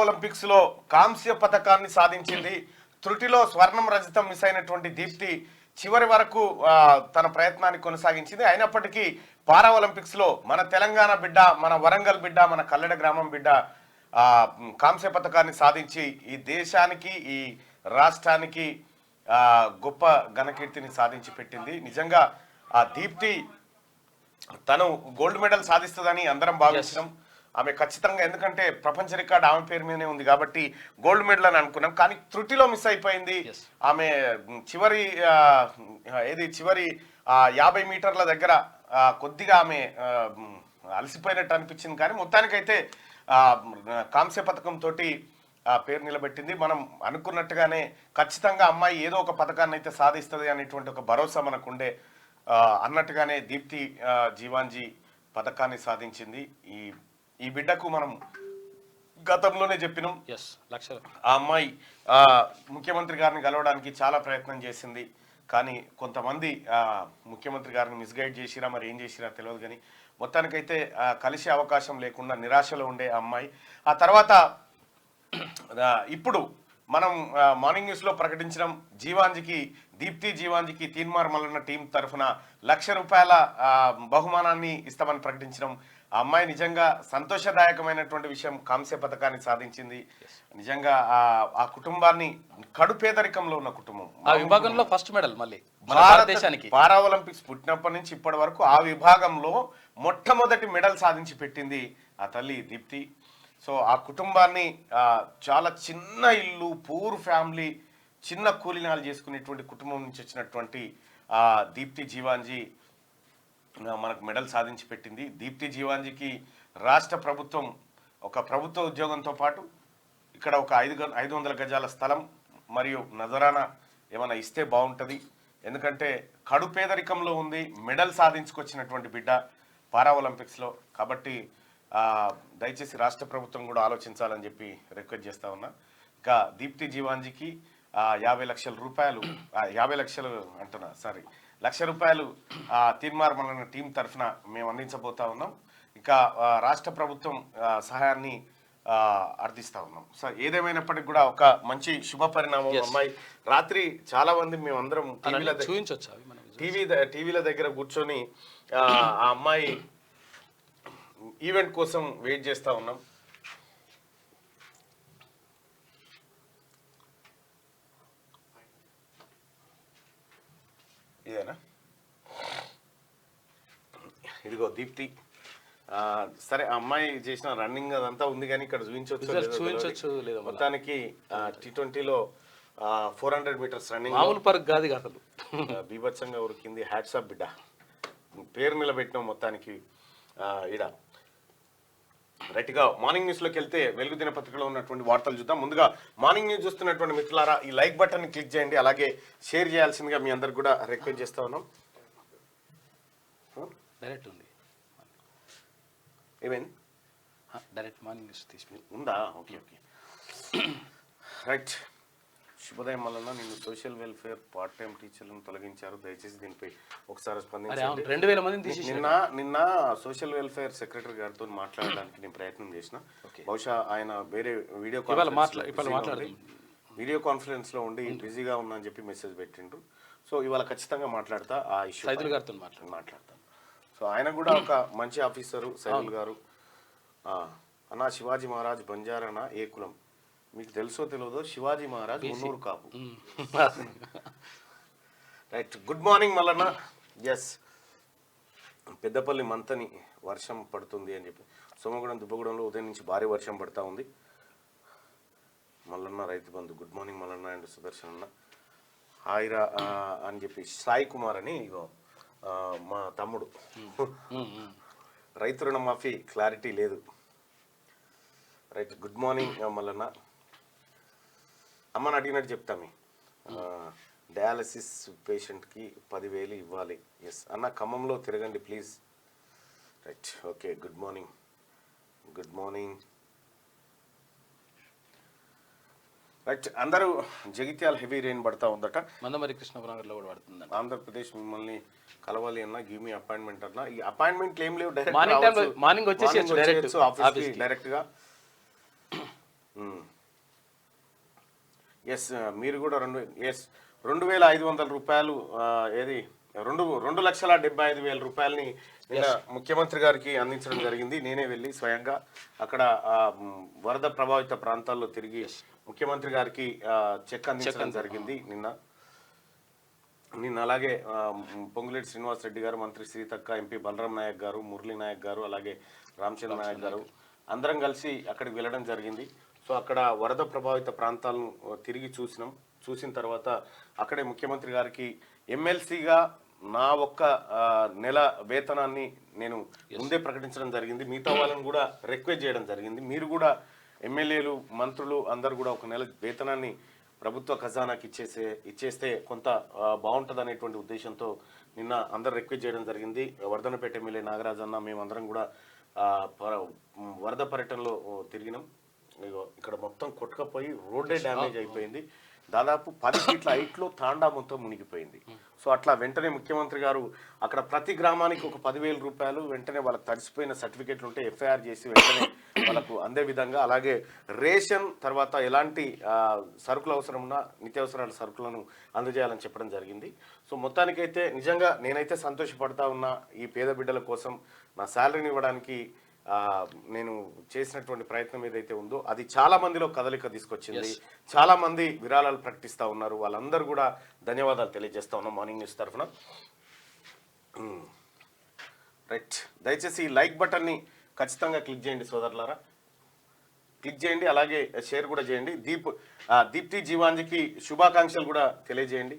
Olympics లో కాంస్య పథకాన్ని సాధించింది. త్రుటిలో స్వర్ణం రజతం మిస్ అయినటువంటి దీప్తి చివరి వరకు తన ప్రయత్నాన్ని కొనసాగించింది. అయినప్పటికీ పారా ఒలింపిక్స్ లో మన తెలంగాణ బిడ్డ, మన వరంగల్ బిడ్డ, మన కల్లెడ గ్రామం బిడ్డ కాంస్య పథకాన్ని సాధించి ఈ దేశానికి, ఈ రాష్ట్రానికి గొప్ప ఘనకీర్తిని సాధించి పెట్టింది. నిజంగా ఆ దీప్తి తను గోల్డ్ మెడల్ సాధిస్తుందని అందరం భావించడం, ఆమె ఖచ్చితంగా, ఎందుకంటే ప్రపంచ రికార్డ్ ఆమె పేరు మీదనే ఉంది కాబట్టి గోల్డ్ మెడల్ అని అనుకున్నాం. కానీ త్రుటిలో మిస్ అయిపోయింది. ఆమె చివరి 50 మీటర్ల దగ్గర కొద్దిగా ఆమె అలసిపోయినట్టు అనిపించింది. కానీ మొత్తానికైతే కాంస్య పథకంతో పేరు నిలబెట్టింది. మనం అనుకున్నట్టుగానే ఖచ్చితంగా అమ్మాయి ఏదో ఒక పథకాన్ని అయితే సాధిస్తుంది అనేటువంటి ఒక భరోసా మనకుండే. అన్నట్టుగానే దీప్తి జీవాంజీ పథకాన్ని సాధించింది. ఈ బిడ్డకు మనం గతంలోనే చెప్పినాం, ఆ అమ్మాయి ముఖ్యమంత్రి గారిని కలవడానికి చాలా ప్రయత్నం చేసింది. కానీ కొంతమంది ముఖ్యమంత్రి గారిని మిస్గైడ్ చేసిరా, మరి ఏం చేసిరా తెలియదు. కానీ మొత్తానికైతే కలిసే అవకాశం లేకుండా నిరాశలో ఉండే అమ్మాయి. ఆ తర్వాత ఇప్పుడు మనం మార్నింగ్ న్యూస్లో ప్రకటించడం, దీప్తి జీవాంజీకి తీన్మార్ మల్లన్న టీం తరఫున ₹1,00,000 బహుమానాన్ని ఇస్తామని ప్రకటించడం. ఆ అమ్మాయి నిజంగా సంతోషదాయకమైనటువంటి విషయం. కాంస్య పథకాన్ని సాధించింది. నిజంగా ఆ కుటుంబాన్ని, కడు పేదరికంలో ఉన్న కుటుంబం, ఆ విభాగంలో ఫస్ట్ మెడల్ మళ్ళీ భారతదేశానికి పారా ఒలింపిక్స్ పుట్టినప్పటి నుంచి ఇప్పటి వరకు ఆ విభాగంలో మొట్టమొదటి మెడల్ సాధించి పెట్టింది ఆ తల్లి దీప్తి. సో ఆ కుటుంబాన్ని, చాలా చిన్న ఇల్లు, పూర్ ఫ్యామిలీ, చిన్న కూలీనాలు చేసుకునేటువంటి కుటుంబం నుంచి వచ్చినటువంటి దీప్తి జీవాంజీ మనకు మెడల్ సాధించి పెట్టింది. దీప్తి జీవాంజీకి రాష్ట్ర ప్రభుత్వం ఒక ప్రభుత్వ ఉద్యోగంతో పాటు ఇక్కడ ఒక 500 గజాల స్థలం మరియు నజరానా ఏమైనా ఇస్తే బాగుంటుంది. ఎందుకంటే కడు పేదరికంలో ఉంది, మెడల్ సాధించుకొచ్చినటువంటి బిడ్డ పారా ఒలింపిక్స్లో. కాబట్టి దయచేసి రాష్ట్ర ప్రభుత్వం కూడా ఆలోచించాలని చెప్పి రిక్వెస్ట్ చేస్తా ఉన్నా. ఇంకా దీప్తి జీవాంజీకి ₹1,00,000 తీన్మార్ మల్లన్న టీం తరఫున మేము అందించబోతా ఉన్నాం. ఇంకా రాష్ట్ర ప్రభుత్వం సహాయాన్ని అర్థిస్తా ఉన్నాం. సో ఏదేమైనప్పటికీ కూడా ఒక మంచి శుభ పరిణామం. అమ్మాయి రాత్రి చాలా మంది మేమందరం టీవీల దగ్గర కూర్చొని ఆ అమ్మాయి ఈవెంట్ కోసం వెయిట్ చేస్తా ఉన్నాం. ఇదేనా? ఇదిగో దీప్తి. సరే, ఆ అమ్మాయి చేసిన రన్నింగ్ అదంతా ఉంది, కానీ ఇక్కడ చూపించవచ్చు. మొత్తానికి T20లో 400 మీటర్స్ రన్నింగ్ బీభత్సంగా ఉరికింది. హ్యాట్స్ ఆఫ్ బిడ్డ, పేరు నిలబెట్టినాం మొత్తానికి. ఇడ రైట్గా మార్నింగ్ న్యూస్లోకి వెళ్తే వెలుగు దినపత్రికలో ఉన్నటువంటి వార్తలు చూద్దాం. ముందుగా మార్నింగ్ న్యూస్ చూస్తున్నటువంటి మిత్రులారా, ఈ లైక్ బటన్ క్లిక్ చేయండి, అలాగే షేర్ చేయాల్సిందిగా మీ అందరికి కూడా రిక్వెస్ట్ చేస్తా ఉన్నాం. డైరెక్ట్ ఉంది, ఏమైంది? డైరెక్ట్ మార్నింగ్ న్యూస్ తీసుకుని ఉందా? Okay right. శుభోదయం వలన నిన్ను సోషల్ వెల్ఫేర్ పార్ట్ టైం టీచర్లను తొలగించారు. దయచేసి దీనిపై ఒకసారి స్పందించండి. 2000 మందిని నిన్న సోషల్ వెల్ఫేర్ సెక్రటరీ గారితో మాట్లాడడానికి నేను ప్రయత్నం చేసిన. బహుశా ఆయన వేరే వీడియో కాన్ఫరెన్స్ లో ఉండి బిజీగా ఉన్నా అని చెప్పి మెసేజ్ పెట్టిండ్రు. సో ఇవాళ ఖచ్చితంగా మాట్లాడతా, ఆ ఇష్యూ గారితో మాట్లాడతాను. సో ఆయన కూడా ఒక మంచి ఆఫీసరు, సైదుల్ గారు. అన్నా శివాజీ మహారాజ్ బంజారానా ఏ కులం? మీకు తెలుసో తెలియదో, Shivaji Maharaj Munnuru Kapu. Right. Good morning Mallanna. Yes, Peddapalli Manthani వర్షం పడుతుంది అని చెప్పి, సోమగూడెం దుబ్బగూడెంలో ఉదయం నుంచి భారీ వర్షం పడతా ఉంది. Mallanna Rythu Bandhu. Good morning Mallanna and Sudarshan అన్న. హాయిరా అని చెప్పి సాయి కుమార్ అని, ఇగో మా తమ్ముడు. రైతు రుణమాఫీ క్లారిటీ లేదు. రైట్. Good morning Mallanna. అమ్మని అడిగినట్టు చెప్తామి. డయాలసిస్ పేషెంట్కి 10,000 ఇవ్వాలి. ఎస్ అన్న, ఖమ్మంలో తిరగండి please. Right. Okay. Good morning. Right. అందరూ జగిత్యాల హెవీ రెయిన్ పడతా ఉందట. మందమరి కృష్ణపురంలో కూడా పడుతుంది. ఆంధ్రప్రదేశ్ మిమ్మల్ని కలవాలి అన్న, గివ్ మీ అపాయింట్మెంట్ అన్న. ఈ అపాయింట్మెంట్ ఏం లేవు, మార్నింగ్ వచ్చేసి ఆఫీస్కి డైరెక్ట్గా ఎస్ మీరు కూడా 2,500 రూపాయలు ఏది 2,75,000 రూపాయలని నిన్న ముఖ్యమంత్రి గారికి అందించడం జరిగింది. నేనే వెళ్ళి స్వయంగా అక్కడ వరద ప్రభావిత ప్రాంతాల్లో తిరిగి ముఖ్యమంత్రి గారికి చెక్ అందించడం జరిగింది నిన్న. అలాగే పొంగులేటి శ్రీనివాస్ రెడ్డి గారు, మంత్రి సీతక్క, ఎంపీ బలరాం నాయక్ గారు, మురళీ నాయక్ గారు, అలాగే రామచంద్ర నాయక్ గారు అందరం కలిసి అక్కడికి వెళ్ళడం జరిగింది. సో అక్కడ వరద ప్రభావిత ప్రాంతాలను తిరిగి చూసిన తర్వాత అక్కడే ముఖ్యమంత్రి గారికి ఎమ్మెల్సీగా నా ఒక్క నెల వేతనాన్ని నేను ముందే ప్రకటించడం జరిగింది. మిగతా వాళ్ళని కూడా రిక్వెస్ట్ చేయడం జరిగింది. మీరు కూడా ఎమ్మెల్యేలు, మంత్రులు అందరు కూడా ఒక నెల వేతనాన్ని ప్రభుత్వ ఖజానాకి ఇచ్చేస్తే కొంత బాగుంటుంది అనేటువంటి ఉద్దేశంతో నిన్న అందరు రిక్వెస్ట్ చేయడం జరిగింది. వర్ధనపేట ఎమ్మెల్యే నాగరాజ్ అన్న మేమందరం కూడా వరద పర్యటనలో తిరిగినాం. ఇక్కడ మొత్తం కొట్టుకపోయి రోడ్డే డ్యామేజ్ అయిపోయింది. దాదాపు 10 ఫీట్ల హైట్లో తాండా మొత్తం మునిగిపోయింది. సో అట్లా వెంటనే ముఖ్యమంత్రి గారు అక్కడ ప్రతి గ్రామానికి ఒక 10,000 రూపాయలు వెంటనే వాళ్ళకి తడిసిపోయిన సర్టిఫికేట్లు ఉంటే ఎఫ్ఐఆర్ చేసి వెంటనే వాళ్ళకు అందే విధంగా, అలాగే రేషన్ తర్వాత ఎలాంటి సరుకులు అవసరం ఉన్నా నిత్యావసరాల సరుకులను అందజేయాలని చెప్పడం జరిగింది. సో మొత్తానికైతే నిజంగా నేనైతే సంతోషపడతా ఉన్నా. ఈ పేద బిడ్డల కోసం నా శాలరీని ఇవ్వడానికి నేను చేసినటువంటి ప్రయత్నం ఏదైతే ఉందో అది చాలా మందిలో కదలిక తీసుకొచ్చింది. చాలా మంది విరాళాలు ప్రకటిస్తూ ఉన్నారు. వాళ్ళందరూ కూడా ధన్యవాదాలు తెలియజేస్తా ఉన్నాం మార్నింగ్ న్యూస్ తరఫున. రైట్, దయచేసి ఈ లైక్ బటన్ని ఖచ్చితంగా క్లిక్ చేయండి సోదరులారా, క్లిక్ చేయండి. అలాగే షేర్ కూడా చేయండి. దీప్తి జీవాంజీకి శుభాకాంక్షలు కూడా తెలియజేయండి.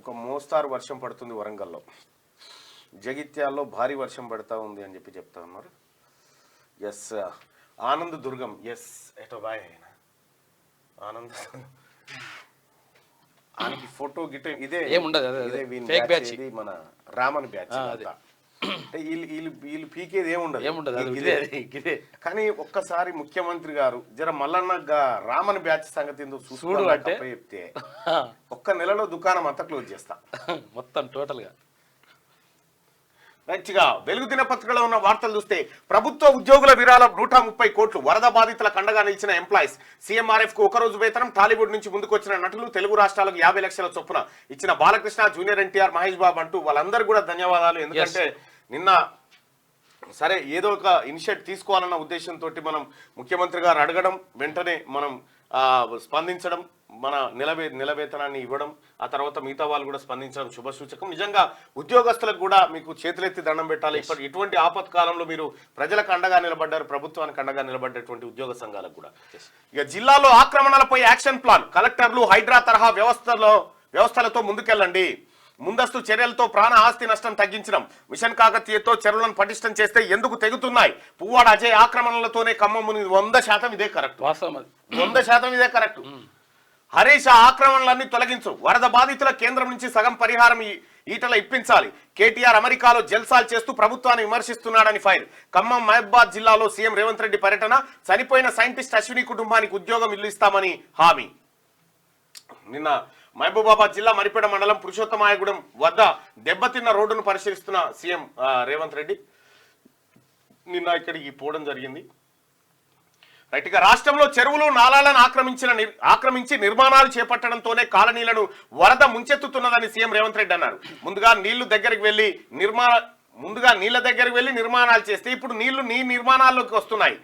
ఒక మోస్తారు వర్షం పడుతుంది వరంగల్లో, జగిత్యాల్లో భారీ వర్షం పడతా ఉంది అని చెప్తా ఉన్నారు. ఎస్ ఆనంద్ దుర్గం, ఎస్ ఎటో బాయ్ అయినా ఆనంద్ ఆయనకి ఫోటో గిట్ ఇదే ఇది మన రామన్ బ్యాచ్. వీళ్ళు పీకేది ఏముండదు. కానీ ఒక్కసారి ముఖ్యమంత్రి గారు జర మల్లన్న రామన్ బ్యాచ్ సంగతి ఏందో చూసుకోడు అంటే చెప్తే ఒక్క నెలలో దుకాణం అంతా క్లోజ్ చేస్తా మొత్తం టోటల్ గా. రైట్గా వెలుగు దినపత్రికలో ఉన్న వార్తలు చూస్తే ప్రభుత్వ ఉద్యోగుల విరాళం 130 కోట్లు, వరద బాధితులకు అండగా నిలిచిన ఎంప్లాయీస్, సీఎంఆర్ఎఫ్ కు ఒకరోజు వేతనం, టాలీవుడ్ నుంచి ముందుకు వచ్చిన నటులు, తెలుగు రాష్ట్రాలకు 50 లక్షల చొప్పున ఇచ్చిన బాలకృష్ణ, జూనియర్ ఎన్టీఆర్, మహేష్ బాబు అంటూ వాళ్ళందరూ కూడా ధన్యవాదాలు. ఎందుకంటే నిన్న సరే ఏదో ఒక ఇనిషియేటివ్ తీసుకోవాలన్న ఉద్దేశంతో మనం ముఖ్యమంత్రి గారు అడగడం, వెంటనే మనం స్పందించడం, మన నెల వేతనాన్ని ఇవ్వడం, ఆ తర్వాత మిగతా వాళ్ళు కూడా స్పందించడం శుభసూచకం. నిజంగా ఉద్యోగస్తులకు కూడా మీకు చేతులెత్తి దండం పెట్టాలి. ఇటువంటి ఆపత్కాలంలో మీరు ప్రజలకు అండగా నిలబడ్డారు, ప్రభుత్వానికి అండగా నిలబడ్డటువంటి ఉద్యోగ సంఘాలకు కూడా. ఇక జిల్లాలో ఆక్రమణలపై యాక్షన్ ప్లాన్, కలెక్టర్లు హైడ్రా తరహా వ్యవస్థలతో ముందుకెళ్ళండి, ముందస్తు చర్యలతో ప్రాణ ఆస్తి నష్టం తగ్గించడం, మిషన్ కాకతీయతో చెరువులను పటిష్టం చేస్తే ఎందుకు తెగుతున్నాయి, పువ్వాడ అజయ్ ఆక్రమణలతోనే ఖమ్మం 100% ఇదే కరెక్ట్, 100% ఇదే కరెక్ట్. హరీష్ ఆక్రమణలన్నీ తొలగించు, వరద బాధితుల కేంద్రం నుంచి సగం పరిహారం ఈటల ఇప్పించాలి, కేటీఆర్ అమెరికాలో జల్సాలు చేస్తూ ప్రభుత్వాన్ని విమర్శిస్తున్నాడని ఫైర్. ఖమ్మం మహబూబాద్ జిల్లాలో సీఎం రేవంత్ రెడ్డి పర్యటన, చనిపోయిన సైంటిస్ట్ అశ్విని కుటుంబానికి ఉద్యోగం ఇల్లు ఇస్తామని హామీ. నిన్న మహబూబాబాద్ జిల్లా మరిపేడ మండలం పురుషోత్తమాయగూడెం వద్ద దెబ్బతిన్న రోడ్డును పరిశీలిస్తున్న సీఎం రేవంత్ రెడ్డి నిన్న ఇక్కడికి పోవడం జరిగింది. రైట్, ఇక రాష్ట్రంలో చెరువులు నాలాలను ఆక్రమించి నిర్మాణాలు చేపట్టడంతోనే కాలనీలను వరద ముంచెత్తుతున్నదని సీఎం రేవంత్ రెడ్డి అన్నారు. ముందుగా నీళ్ల దగ్గరికి వెళ్లి నిర్మాణాలు చేస్తే ఇప్పుడు నీళ్లు నిర్మాణాల్లోకి వస్తున్నాయి.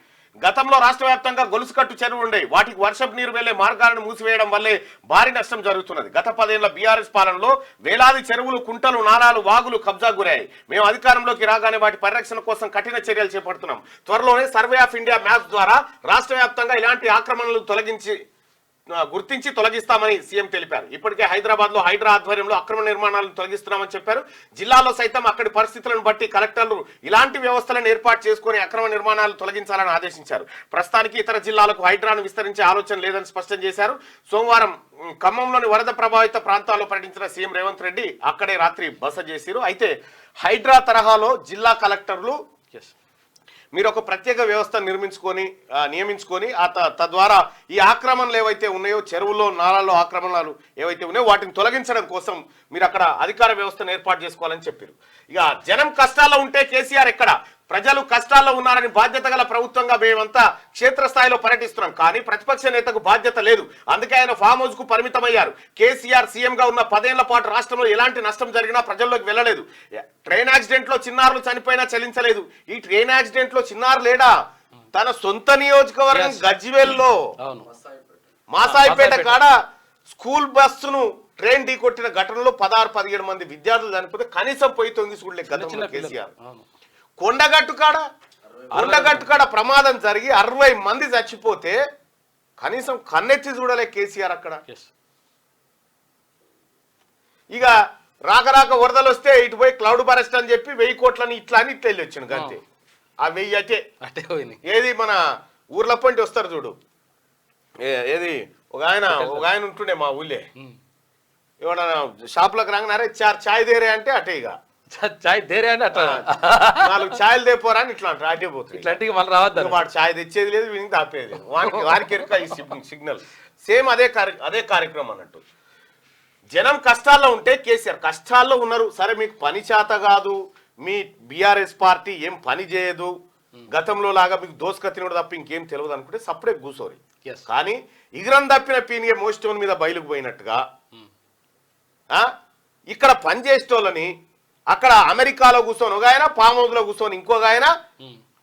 గతంలో రాష్ట్ర వ్యాప్తంగా గొలుసుకట్టు చెరువులు ఉండేవి, వాటికి వర్షపు నీరు వెళ్లే మార్గాలను మూసివేయడం వల్లే భారీ నష్టం జరుగుతున్నది. గత 10 ఏళ్ల బీఆర్ఎస్ పాలనలో వేలాది చెరువులు, కుంటలు, నాలాలు, వాగులు కబ్జా గురయ్యాయి. మేము అధికారంలోకి రాగానే వాటి పరిరక్షణ కోసం కఠిన చర్యలు చేపడుతున్నాం. త్వరలోనే సర్వే ఆఫ్ ఇండియా మ్యాప్ ద్వారా రాష్ట్ర వ్యాప్తంగా ఇలాంటి ఆక్రమణలు గుర్తించి తొలగిస్తామని సీఎం తెలిపారు. ఇప్పటికే హైదరాబాద్ లో హైడ్రా ఆధ్వర్యంలో అక్రమ నిర్మాణాలను తొలగిస్తున్నామని చెప్పారు. జిల్లాలో సైతం అక్కడి పరిస్థితులను బట్టి కలెక్టర్లు ఇలాంటి వ్యవస్థలను ఏర్పాటు చేసుకుని అక్రమ నిర్మాణాలు తొలగించాలని ఆదేశించారు. ప్రస్తుతానికి ఇతర జిల్లాలకు హైడ్రాను విస్తరించే ఆలోచన లేదని స్పష్టం చేశారు. సోమవారం ఖమ్మంలోని వరద ప్రభావిత ప్రాంతాల్లో పర్యటించిన సీఎం రేవంత్ రెడ్డి అక్కడే రాత్రి బస చేశారు. అయితే హైడ్రా తరహాలో జిల్లా కలెక్టర్లు మీరు ఒక ప్రత్యేక వ్యవస్థ నియమించుకొని తద్వారా ఈ ఆక్రమణలు ఏవైతే ఉన్నాయో, చెరువుల్లో నాలాల్లో ఆక్రమణలు ఏవైతే ఉన్నాయో వాటిని తొలగించడం కోసం మీరు అక్కడ అధికార వ్యవస్థను ఏర్పాటు చేసుకోవాలని చెప్పారు. ఇక జనం కష్టాల్లో ఉంటే కేసీఆర్ ఎక్కడ, ప్రజలు కష్టాల్లో ఉన్నారని బాధ్యత గల ప్రభుత్వంగా మేమంతా క్షేత్రస్థాయిలో పర్యటిస్తున్నాం. కానీ ప్రతిపక్ష నేతకు బాధ్యత లేదు. అందుకే ఆయన ఫామ్ హౌస్ కు పరిమితమయ్యారు. కేసీఆర్ సీఎంగా ఉన్న 10 ఏళ్ల పాటు రాష్ట్రంలో ఎలాంటి నష్టం జరిగినా ప్రజల్లోకి వెళ్ళలేదు. ట్రైన్ యాక్సిడెంట్ లో చిన్నారులు చనిపోయినా చెల్లించలేదు. ఈ ట్రైన్ యాక్సిడెంట్ లో చిన్నారు లేడా? తన సొంత నియోజకవర్గం గజ్వేల్లో మాసాయిపేట కాడ స్కూల్ బస్సును ట్రైన్ ఢీకొట్టిన ఘటనలో 16-17 మంది విద్యార్థులు చనిపోతే కనీసం పోయి తొంగి చూడలే గతంలో కేసీఆర్. కొండగట్టు కాడ ప్రమాదం జరిగి 60 మంది చచ్చిపోతే కనీసం కన్నెత్తి చూడలే కేసీఆర్ అక్కడ. ఇక రాక వరదలు వస్తే ఇటు పోయి క్లౌడ్ బరెస్ట్ అని చెప్పి 1000 కోట్లని ఇట్లా అని ఇట్లా వెళ్ళి వచ్చిండు అంతే. ఆ 1000 అటే ఏది మన ఊర్ల పంటి వస్తారు చూడు, ఏది ఒక ఆయన ఉంటుండే మా ఊళ్ళే, ఏమన్నా షాపులకు రాగానే చాయ్ దేరే అంటే అటే, ఇక చాయ్ దేరే అంటే అట్లా 4 ఛాయలు దేపోరా అని ఇట్లా అంటారు. అటే పోతుంది. ఇట్లాంటివి మళ్ళీ రావద్దు. వాడు ఛాయ్ తెచ్చేది లేదు, వీనికి తాపేది లేదు. వారికి ఎరుక ఈ సిగ్నల్ సేమ్ అదే కార్యక్రమం అన్నట్టు. జనం కష్టాల్లో ఉంటే కేసీఆర్ కష్టాల్లో ఉన్నారు. సరే మీకు పని చేత కాదు, మీ బీఆర్ఎస్ పార్టీ ఏం పని చేయదు, గతంలో లాగా మీకు దోసుక తినడు తప్ప ఇంకేం తెలియదు అనుకుంటే సప్పుడే కూసోరి. కానీ ఇగరం తప్పిన పీనిగే మోస్టోన్ మీద బయలుకు పోయినట్టుగా ఇక్కడ పని చేసేటోళ్ళని అక్కడ అమెరికాలో కూర్చొని ఒక ఆయన, ఫామ్ హౌస్ లో కూర్చొని ఇంకొక ఆయన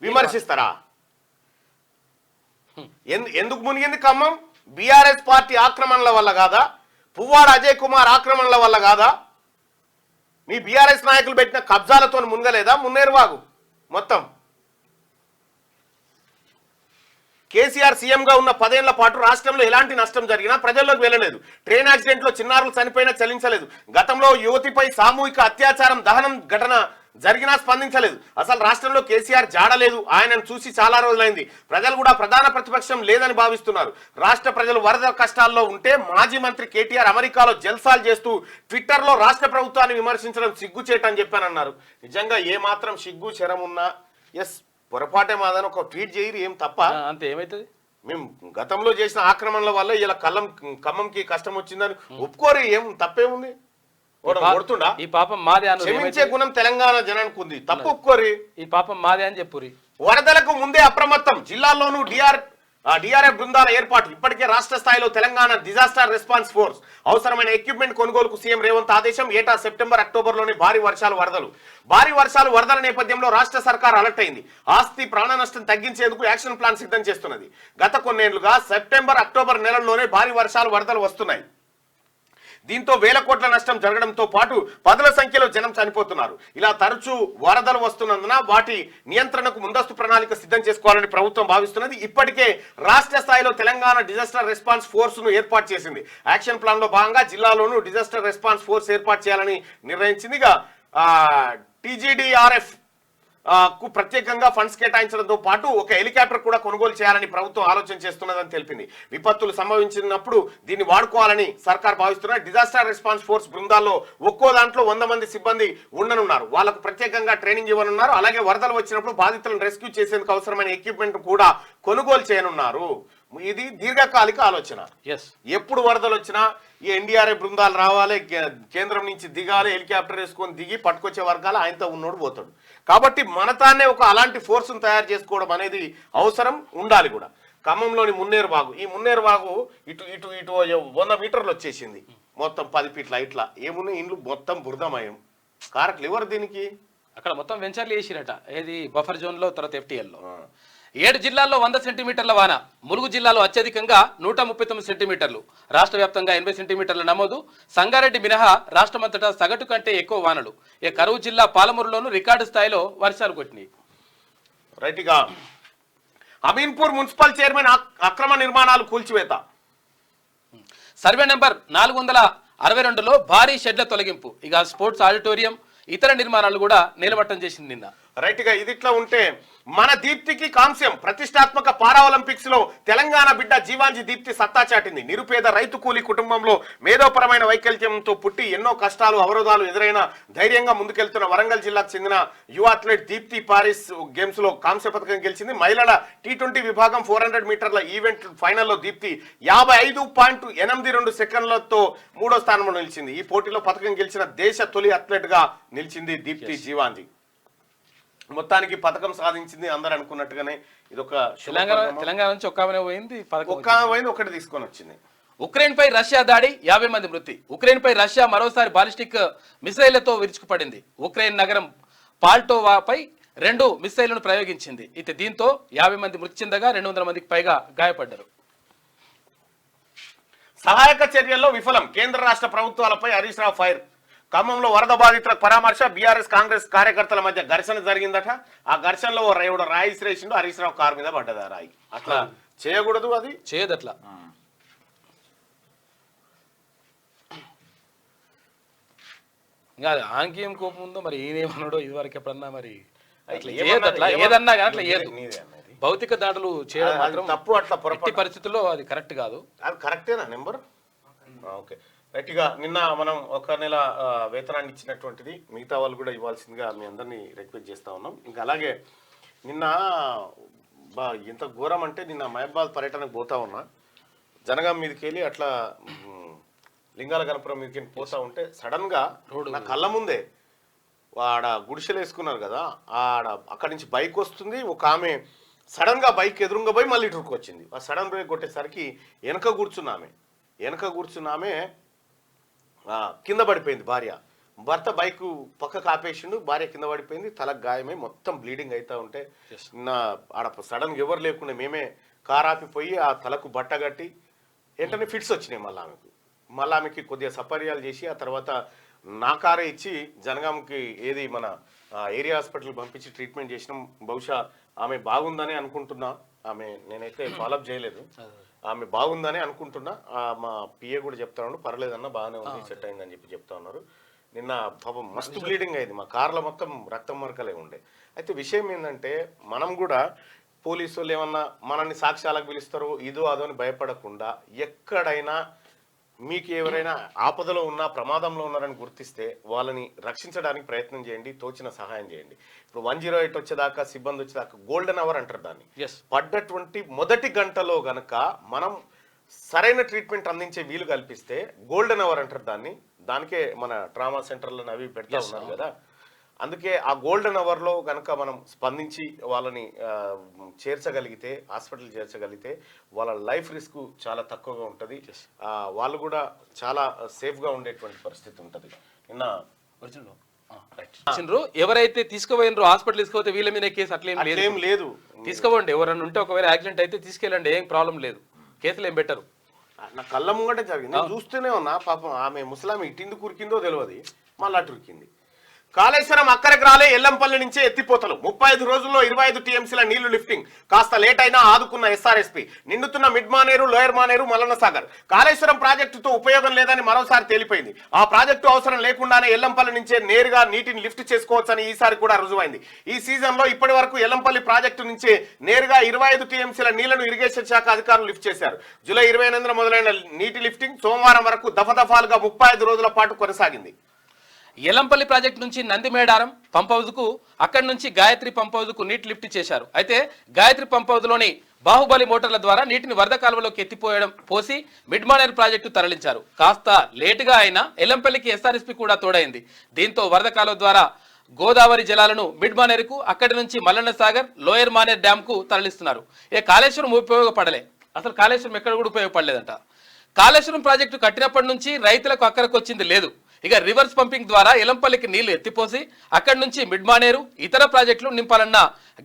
విమర్శిస్తారా? ఎందుకు మునిగింది ఖమ్మం? బీఆర్ఎస్ పార్టీ ఆక్రమణల వల్ల కాదా? పువ్వాడ అజయ్ కుమార్ ఆక్రమణల వల్ల కాదా? మీ బీఆర్ఎస్ నాయకులు పెట్టిన కబ్జాలతో మునగలేదా మున్నేరువాగు మొత్తం? కేసీఆర్ సీఎంగా ఉన్న 10 ఏళ్ల పాటు రాష్ట్రంలో ఎలాంటి నష్టం జరిగినా ప్రజల్లోకి వెళ్ళలేదు. ట్రైన్ యాక్సిడెంట్ లో చిన్నారులు చనిపోయినా చెల్లించలేదు. గతంలో యువతిపై సామూహిక అత్యాచారం దహనం ఘటన జరిగినా స్పందించలేదు. అసలు రాష్ట్రంలో కేసీఆర్ జాడలేదు. ఆయనను చూసి చాలా రోజులైంది. ప్రజలు కూడా ప్రధాన ప్రతిపక్షం లేదని భావిస్తున్నారు. రాష్ట్ర ప్రజలు వరద కష్టాల్లో ఉంటే మాజీ మంత్రి కేటీఆర్ అమెరికాలో జల్సాలు చేస్తూ ట్విట్టర్లో రాష్ట్ర ప్రభుత్వాన్ని విమర్శించడం సిగ్గుచేటని చెప్పానన్నారు. నిజంగా ఏ మాత్రం సిగ్గు శరం ఉన్నా ఎస్ పొరపాటే మాదని ఒక ట్వీట్ చేయరు, ఏం తప్ప అంతే. ఏమైతుంది? మేము గతంలో చేసిన ఆక్రమణల వల్ల ఇలా ఖమ్మంకి కష్టం వచ్చిందని ఒప్పుకోరు, ఏం తప్పేముంది? కొడుతుండా? ఈ పాపం మాదే అని క్షమించే గుణం తెలంగాణ జనానికి ఉంది, తప్పు ఒప్పుకోరి. ఈ పాపం మాదే అని చెప్పురి. వరదలకు ముందే అప్రమత్తం, జిల్లాల్లోనూ డిఆర్ఎఫ్ బృందాల ఏర్పాటు. ఇప్పటికే రాష్ట్ర స్థాయిలో తెలంగాణ డిజాస్టర్ రెస్పాన్స్ ఫోర్స్ అవసరమైన ఎక్విప్మెంట్ కొనుగోలుకు సీఎం రేవంత్ ఆదేశం. ఏటా సెప్టెంబర్ అక్టోబర్లోని భారీ వర్షాలు వరదల నేపథ్యంలో రాష్ట్ర సర్కార్ అలర్ట్ అయింది. ఆస్తి ప్రాణ నష్టం తగ్గించేందుకు యాక్షన్ ప్లాన్ సిద్ధం చేస్తున్నది. గత కొన్నేళ్లుగా సెప్టెంబర్ అక్టోబర్ నెలల్లోనే భారీ వరదలు వస్తున్నాయి. దీంతో వేల కోట్ల నష్టం జరగడంతో పాటు పదుల సంఖ్యలో జనం చనిపోతున్నారు. ఇలా తరచూ వరదలు వస్తున్నందున వాటి నియంత్రణకు ముందస్తు ప్రణాళిక సిద్ధం చేసుకోవాలని ప్రభుత్వం భావిస్తున్నది. ఇప్పటికే రాష్ట్ర స్థాయిలో తెలంగాణ డిజాస్టర్ రెస్పాన్స్ ఫోర్స్ ను ఏర్పాటు చేసింది. యాక్షన్ ప్లాన్ లో భాగంగా జిల్లాలోనూ డిజాస్టర్ రెస్పాన్స్ ఫోర్స్ ఏర్పాటు చేయాలని నిర్ణయించింది. టీజీడీఆర్ఎఫ్ కు ప్రత్యేకంగా ఫండ్స్ కేటాయించడంతో పాటు ఒక హెలికాప్టర్ కూడా కొనుగోలు చేయాలని ప్రభుత్వం ఆలోచన చేస్తున్నదని తెలిపింది. విపత్తులు సంభవించినప్పుడు దీన్ని వాడుకోవాలని సర్కార్ భావిస్తున్న డిజాస్టర్ రెస్పాన్స్ ఫోర్స్ బృందాల్లో ఒక్కో దాంట్లో 100 మంది సిబ్బంది ఉండనున్నారు. వాళ్లకు ప్రత్యేకంగా ట్రైనింగ్ ఇవ్వనున్నారు. అలాగే వరదలు వచ్చినప్పుడు బాధితులను రెస్క్యూ చేసేందుకు అవసరమైన ఎక్విప్మెంట్ కూడా కొనుగోలు చేయనున్నారు. ఇది దీర్ఘకాలిక ఆలోచన. ఎప్పుడు వరదలు వచ్చినా ఈ ఎన్డీఆర్ఎఫ్ బృందాలు రావాలి, కేంద్రం నుంచి దిగాలి, హెలికాప్టర్ వేసుకొని దిగి పట్టుకొచ్చే వర్గాలు ఆయనతో ఉన్నోడు పోతాడు. కాబట్టి మనతానే ఒక అలాంటి ఫోర్స్ను తయారు చేసుకోవడం అనేది అవసరం ఉండాలి కూడా. ఖమ్మంలోని మున్నేరువాగు, ఈ మున్నేరువాగు ఇటు 100 మీటర్లు వచ్చేసింది. మొత్తం 10 ఫీట్ల ఇట్లా ఏమున్నాయి ఇండ్లు మొత్తం బురదమయం. కారకులు ఎవరు దీనికి? అక్కడ మొత్తం వెంచర్లు వేసిరట. ఏది బఫర్ జోన్ లో, తర్వాత FTL లో 7 జిల్లాల్లో 100 సెంటీమీటర్ల వాన. ములుగు జిల్లాలో అత్యధికంగా 139 సెంటీమీటర్లు. రాష్ట్ర వ్యాప్తంగా 80 సెంటీమీటర్ల నమోదు. సంగారెడ్డి మినహా రాష్ట్రమంతటా సగటు కంటే ఎక్కువ వానలు. కరువు జిల్లా పాలమూరులోనూ రికార్డు స్థాయిలో వర్షాలు కొట్టినాయి. రైట్గా అమీన్పూర్ మున్సిపల్ చైర్మన్ అక్రమ నిర్మాణాలు కూల్చివేత. సర్వే నెంబర్ 462లో భారీ షెడ్ల తొలగింపు. ఇక స్పోర్ట్స్ ఆడిటోరియం, ఇతర నిర్మాణాలు కూడా నిలబట్టం చేసింది నిన్న. రైట్ గా ఇది ఇట్లా ఉంటే మన దీప్తికి కాంస్యం. ప్రతిష్టాత్మక పారా ఒలింపిక్స్ లో తెలంగాణ బిడ్డ జీవాంజీ దీప్తి సత్తా చాటింది. నిరుపేద రైతు కూలీ కుటుంబంలో మేధోపరమైన వైకల్యంతో పుట్టి ఎన్నో కష్టాలు అవరోధాలు ఎదురైన ధైర్యంగా ముందుకెళ్తున్న వరంగల్ జిల్లాకు చెందిన యువ అథ్లెట్ దీప్తి పారిస్ గేమ్స్ లో కాంస్య పథకం గెలిచింది. మహిళల T20 విభాగం 400 మీటర్ల ఈవెంట్ ఫైనల్లో దీప్తి 55.82 సెకండ్లతో 3వ స్థానంలో నిలిచింది. ఈ పోటీలో పథకం గెలిచిన దేశ తొలి అథ్లెట్ గా నిలిచింది దీప్తి జీవాంజీ. మొత్తానికి పథకం సాధించింది అందరు అనుకున్నట్టుగానే ఇదొక తెలంగాణ నుంచి ఒక్క ఆమెనే పోయింది, ఒక్క పోయింది, ఒకటి తీసుకొని వచ్చింది. ఉక్రెయిన్ పై రష్యా దాడి 50 మంది మృతి. ఉక్రెయిన్ పై రష్యా మరోసారి బాలిస్టిక్ మిసైళ్లతో విరుచుకుపడింది. ఉక్రెయిన్ నగరం పాల్టోవాపై 2 మిసైళ్లను ప్రయోగించింది. అయితే దీంతో 50 మంది మృతి చెందగా 200 మందికి పైగా గాయపడ్డారు. సహాయక చర్యల్లో విఫలం, కేంద్ర రాష్ట్ర ప్రభుత్వాలపై హరీష్ రావు ఫైర్. ఖమ్మంలో వరద బాధితులకు పరామర్శ, బీఆర్ఎస్ కాంగ్రెస్ కార్యకర్తల మధ్య ఘర్షణ జరిగిందట. ఆ ఘర్షణలో రాయి శ్రేషిండు, హరీష్ రావు కారు మీద పడ్డదా రాయి. అట్లా చేయకూడదు, అది చేయదు. అట్లా ఇంకా ఆంకేం కోపం ఉందో మరి ఈయనేమన్నాడో ఇదివరకు ఎప్పుడన్నా మరి ఏదన్నా కానీ అట్లా ఏదు భౌతిక దాడులు చేయడం మాత్రం తప్పు. అట్లా పొరపాటు పరిస్థితుల్లో అది కరెక్ట్ కాదు. అది కరెక్టేనా నెంబర్? ఓకే రైట్గా. నిన్న మనం 1 నెల వేతనాన్ని ఇచ్చినటువంటిది మిగతా వాళ్ళు కూడా ఇవ్వాల్సిందిగా మీ అందరినీ రిక్వెస్ట్ చేస్తా ఉన్నాం. ఇంకా అలాగే నిన్న ఎంత ఘోరం అంటే, నిన్న మహబాద్ పర్యటనకు పోతా ఉన్నా, జనగాం మీదకి వెళ్ళి అట్లా లింగాల గణపురం మీదకి పోతా ఉంటే సడన్ గా నా కళ్ళ ముందే ఆడ గుడిసెలు వేసుకున్నారు కదా, అక్కడి నుంచి బైక్ వస్తుంది. ఒక ఆమె సడన్ గా బైక్ ఎదురుగా పోయి మళ్ళీ ఇటుకు వచ్చింది. ఆ సడన్ బ్రేక్ కొట్టేసరికి వెనక కూర్చున్నామే కింద పడిపోయింది. భర్త బైక్ పక్కకు ఆపేసిండు, భార్య కింద పడిపోయింది, తలకు గాయమై మొత్తం బ్లీడింగ్ అవుతా ఉంటే ఆడ సడన్గా ఎవరు లేకుండా మేమే కార్ ఆపిపోయి ఆ తలకు బట్ట కట్టి వెంటనే ఫిట్స్ వచ్చినాయి. మళ్ళీ ఆమెకి కొద్దిగా సపర్యాలు చేసి ఆ తర్వాత నా కారే ఇచ్చి జనగాంకి ఏది మన ఏరియా హాస్పిటల్ పంపించి ట్రీట్మెంట్ చేసినాం. బహుశా ఆమె బాగుందని అనుకుంటున్నా. నేనైతే ఫాలోఅప్ చేయలేదు. ఆమె బాగుందని అనుకుంటున్నా. మా పిఏ కూడా చెప్తా ఉన్నాడు, పర్లేదన్నా బాగానే ఉంది, సెట్ అయిందని చెప్తా ఉన్నారు. నిన్న పాపం మస్తు బ్లీడింగ్ అయింది, మా కార్లో మొత్తం రక్తం మరకలే ఉండే. అయితే విషయం ఏంటంటే, మనం కూడా పోలీసు వాళ్ళు ఏమన్నా మనల్ని సాక్ష్యాలకు పిలుస్తారో ఇదో అదో అని భయపడకుండా, ఎక్కడైనా మీకు ఎవరైనా ఆపదలో ఉన్నా ప్రమాదంలో ఉన్నారని గుర్తిస్తే వాళ్ళని రక్షించడానికి ప్రయత్నం చేయండి, తోచిన సహాయం చేయండి. ఇప్పుడు 108 వచ్చేదాకా, సిబ్బంది వచ్చేదాకా గోల్డెన్ అవర్ అంటారు దాన్ని. పడ్డటువంటి మొదటి గంటలో గనక మనం సరైన ట్రీట్మెంట్ అందించే వీలు కల్పిస్తే గోల్డెన్ అవర్ అంటారు దాన్ని. దానికే మన ట్రామా సెంటర్లను అవి పెడతా ఉన్నారు కదా. అందుకే ఆ గోల్డెన్ అవర్లో కనుక మనం స్పందించి వాళ్ళని చేర్చగలిగితే, హాస్పిటల్ చేర్చగలిగితే వాళ్ళ లైఫ్ రిస్క్ చాలా తక్కువగా ఉంటుంది. వాళ్ళు కూడా చాలా సేఫ్గా ఉండేటువంటి పరిస్థితి ఉంటుంది. నిన్న ఎవరైతే తీసుకుపోయినరో హాస్పిటల్ తీసుకుపోతే వీళ్ళ మీద కేసు అట్లేం లేదు. తీసుకోవండి, ఎవరన్నా ఉంటే ఒకవేళ యాక్సిడెంట్ అయితే తీసుకెళ్ళండి, ఏం ప్రాబ్లం లేదు, కేసులు ఏం బెటరు. నా కళ్ళ ముంగటే జరిగింది, చూస్తూనే ఉన్నా. పాపం ఆమె ముసలామె ఇటింది కురికిందో తెలియదు, మళ్ళీ అటు ఉరికింది. కాళేశ్వరం అక్కడికి రాలే, ఎల్లంపల్లి నుంచే ఎత్తిపోతలు. 35 రోజుల్లో 25 టీఎంసీల నీళ్లు లిఫ్టింగ్. కాస్త లేట్ అయినా ఆదుకున్న ఎస్ఆర్ఎస్పీ. నిండుతున్న మిడ్ మానేరు, లోయర్ మానేరు, మల్లన్న సాగర్. కాళేశ్వరం ప్రాజెక్టుతో ఉపయోగం లేదని మరోసారి తేలిపోయింది. ఆ ప్రాజెక్టు అవసరం లేకుండానే ఎల్లంపల్లి నుంచే నేరుగా నీటిని లిఫ్ట్ చేసుకోవచ్చని ఈసారి కూడా రుజువైంది. ఈ సీజన్ లో ఇప్పటి వరకు ఎల్లంపల్లి ప్రాజెక్టు నుంచే నేరుగా 25 టీఎంసీల నీళ్లను ఇరిగేషన్ శాఖ అధికారులు లిఫ్ట్ చేశారు. జూలై 28న మొదలైన నీటి లిఫ్టింగ్ సోమవారం వరకు దఫదఫాలుగా 35 రోజుల పాటు కొనసాగింది. ఎల్లంపల్లి ప్రాజెక్టు నుంచి నందిమేడారం పంప్ హౌజ్కు, అక్కడి నుంచి గాయత్రి పంప్ హౌజ్కు నీటి లిఫ్ట్ చేశారు. అయితే గాయత్రి పంప్ హౌజ్లోని బాహుబలి మోటార్ల ద్వారా నీటిని వరద కాలువలోకి పోసి మిడ్ మానేరు ప్రాజెక్టు తరలించారు. కాస్త లేటుగా అయినా ఎల్లంపల్లికి ఎస్ఆర్ఎస్పీ కూడా తోడైంది. దీంతో వరద కాలువ ద్వారా గోదావరి జలాలను మిడ్ మానేరుకు, అక్కడి నుంచి మల్లన్న సాగర్, లోయర్ మానేరు డ్యాంకు తరలిస్తున్నారు. కాళేశ్వరం ఉపయోగపడలే, అసలు కాళేశ్వరం ఎక్కడ కూడా ఉపయోగపడలేదంట. కాళేశ్వరం ప్రాజెక్టు కట్టినప్పటి నుంచి రైతులకు అక్కడికి వచ్చింది లేదు. ఇక రివర్స్ పంపింగ్ ద్వారా ఎలంపల్లికి నీళ్లు ఎత్తిపోసి అక్కడి నుంచి మిడ్ మానేరు, ఇతర ప్రాజెక్టులు నింపాలన్న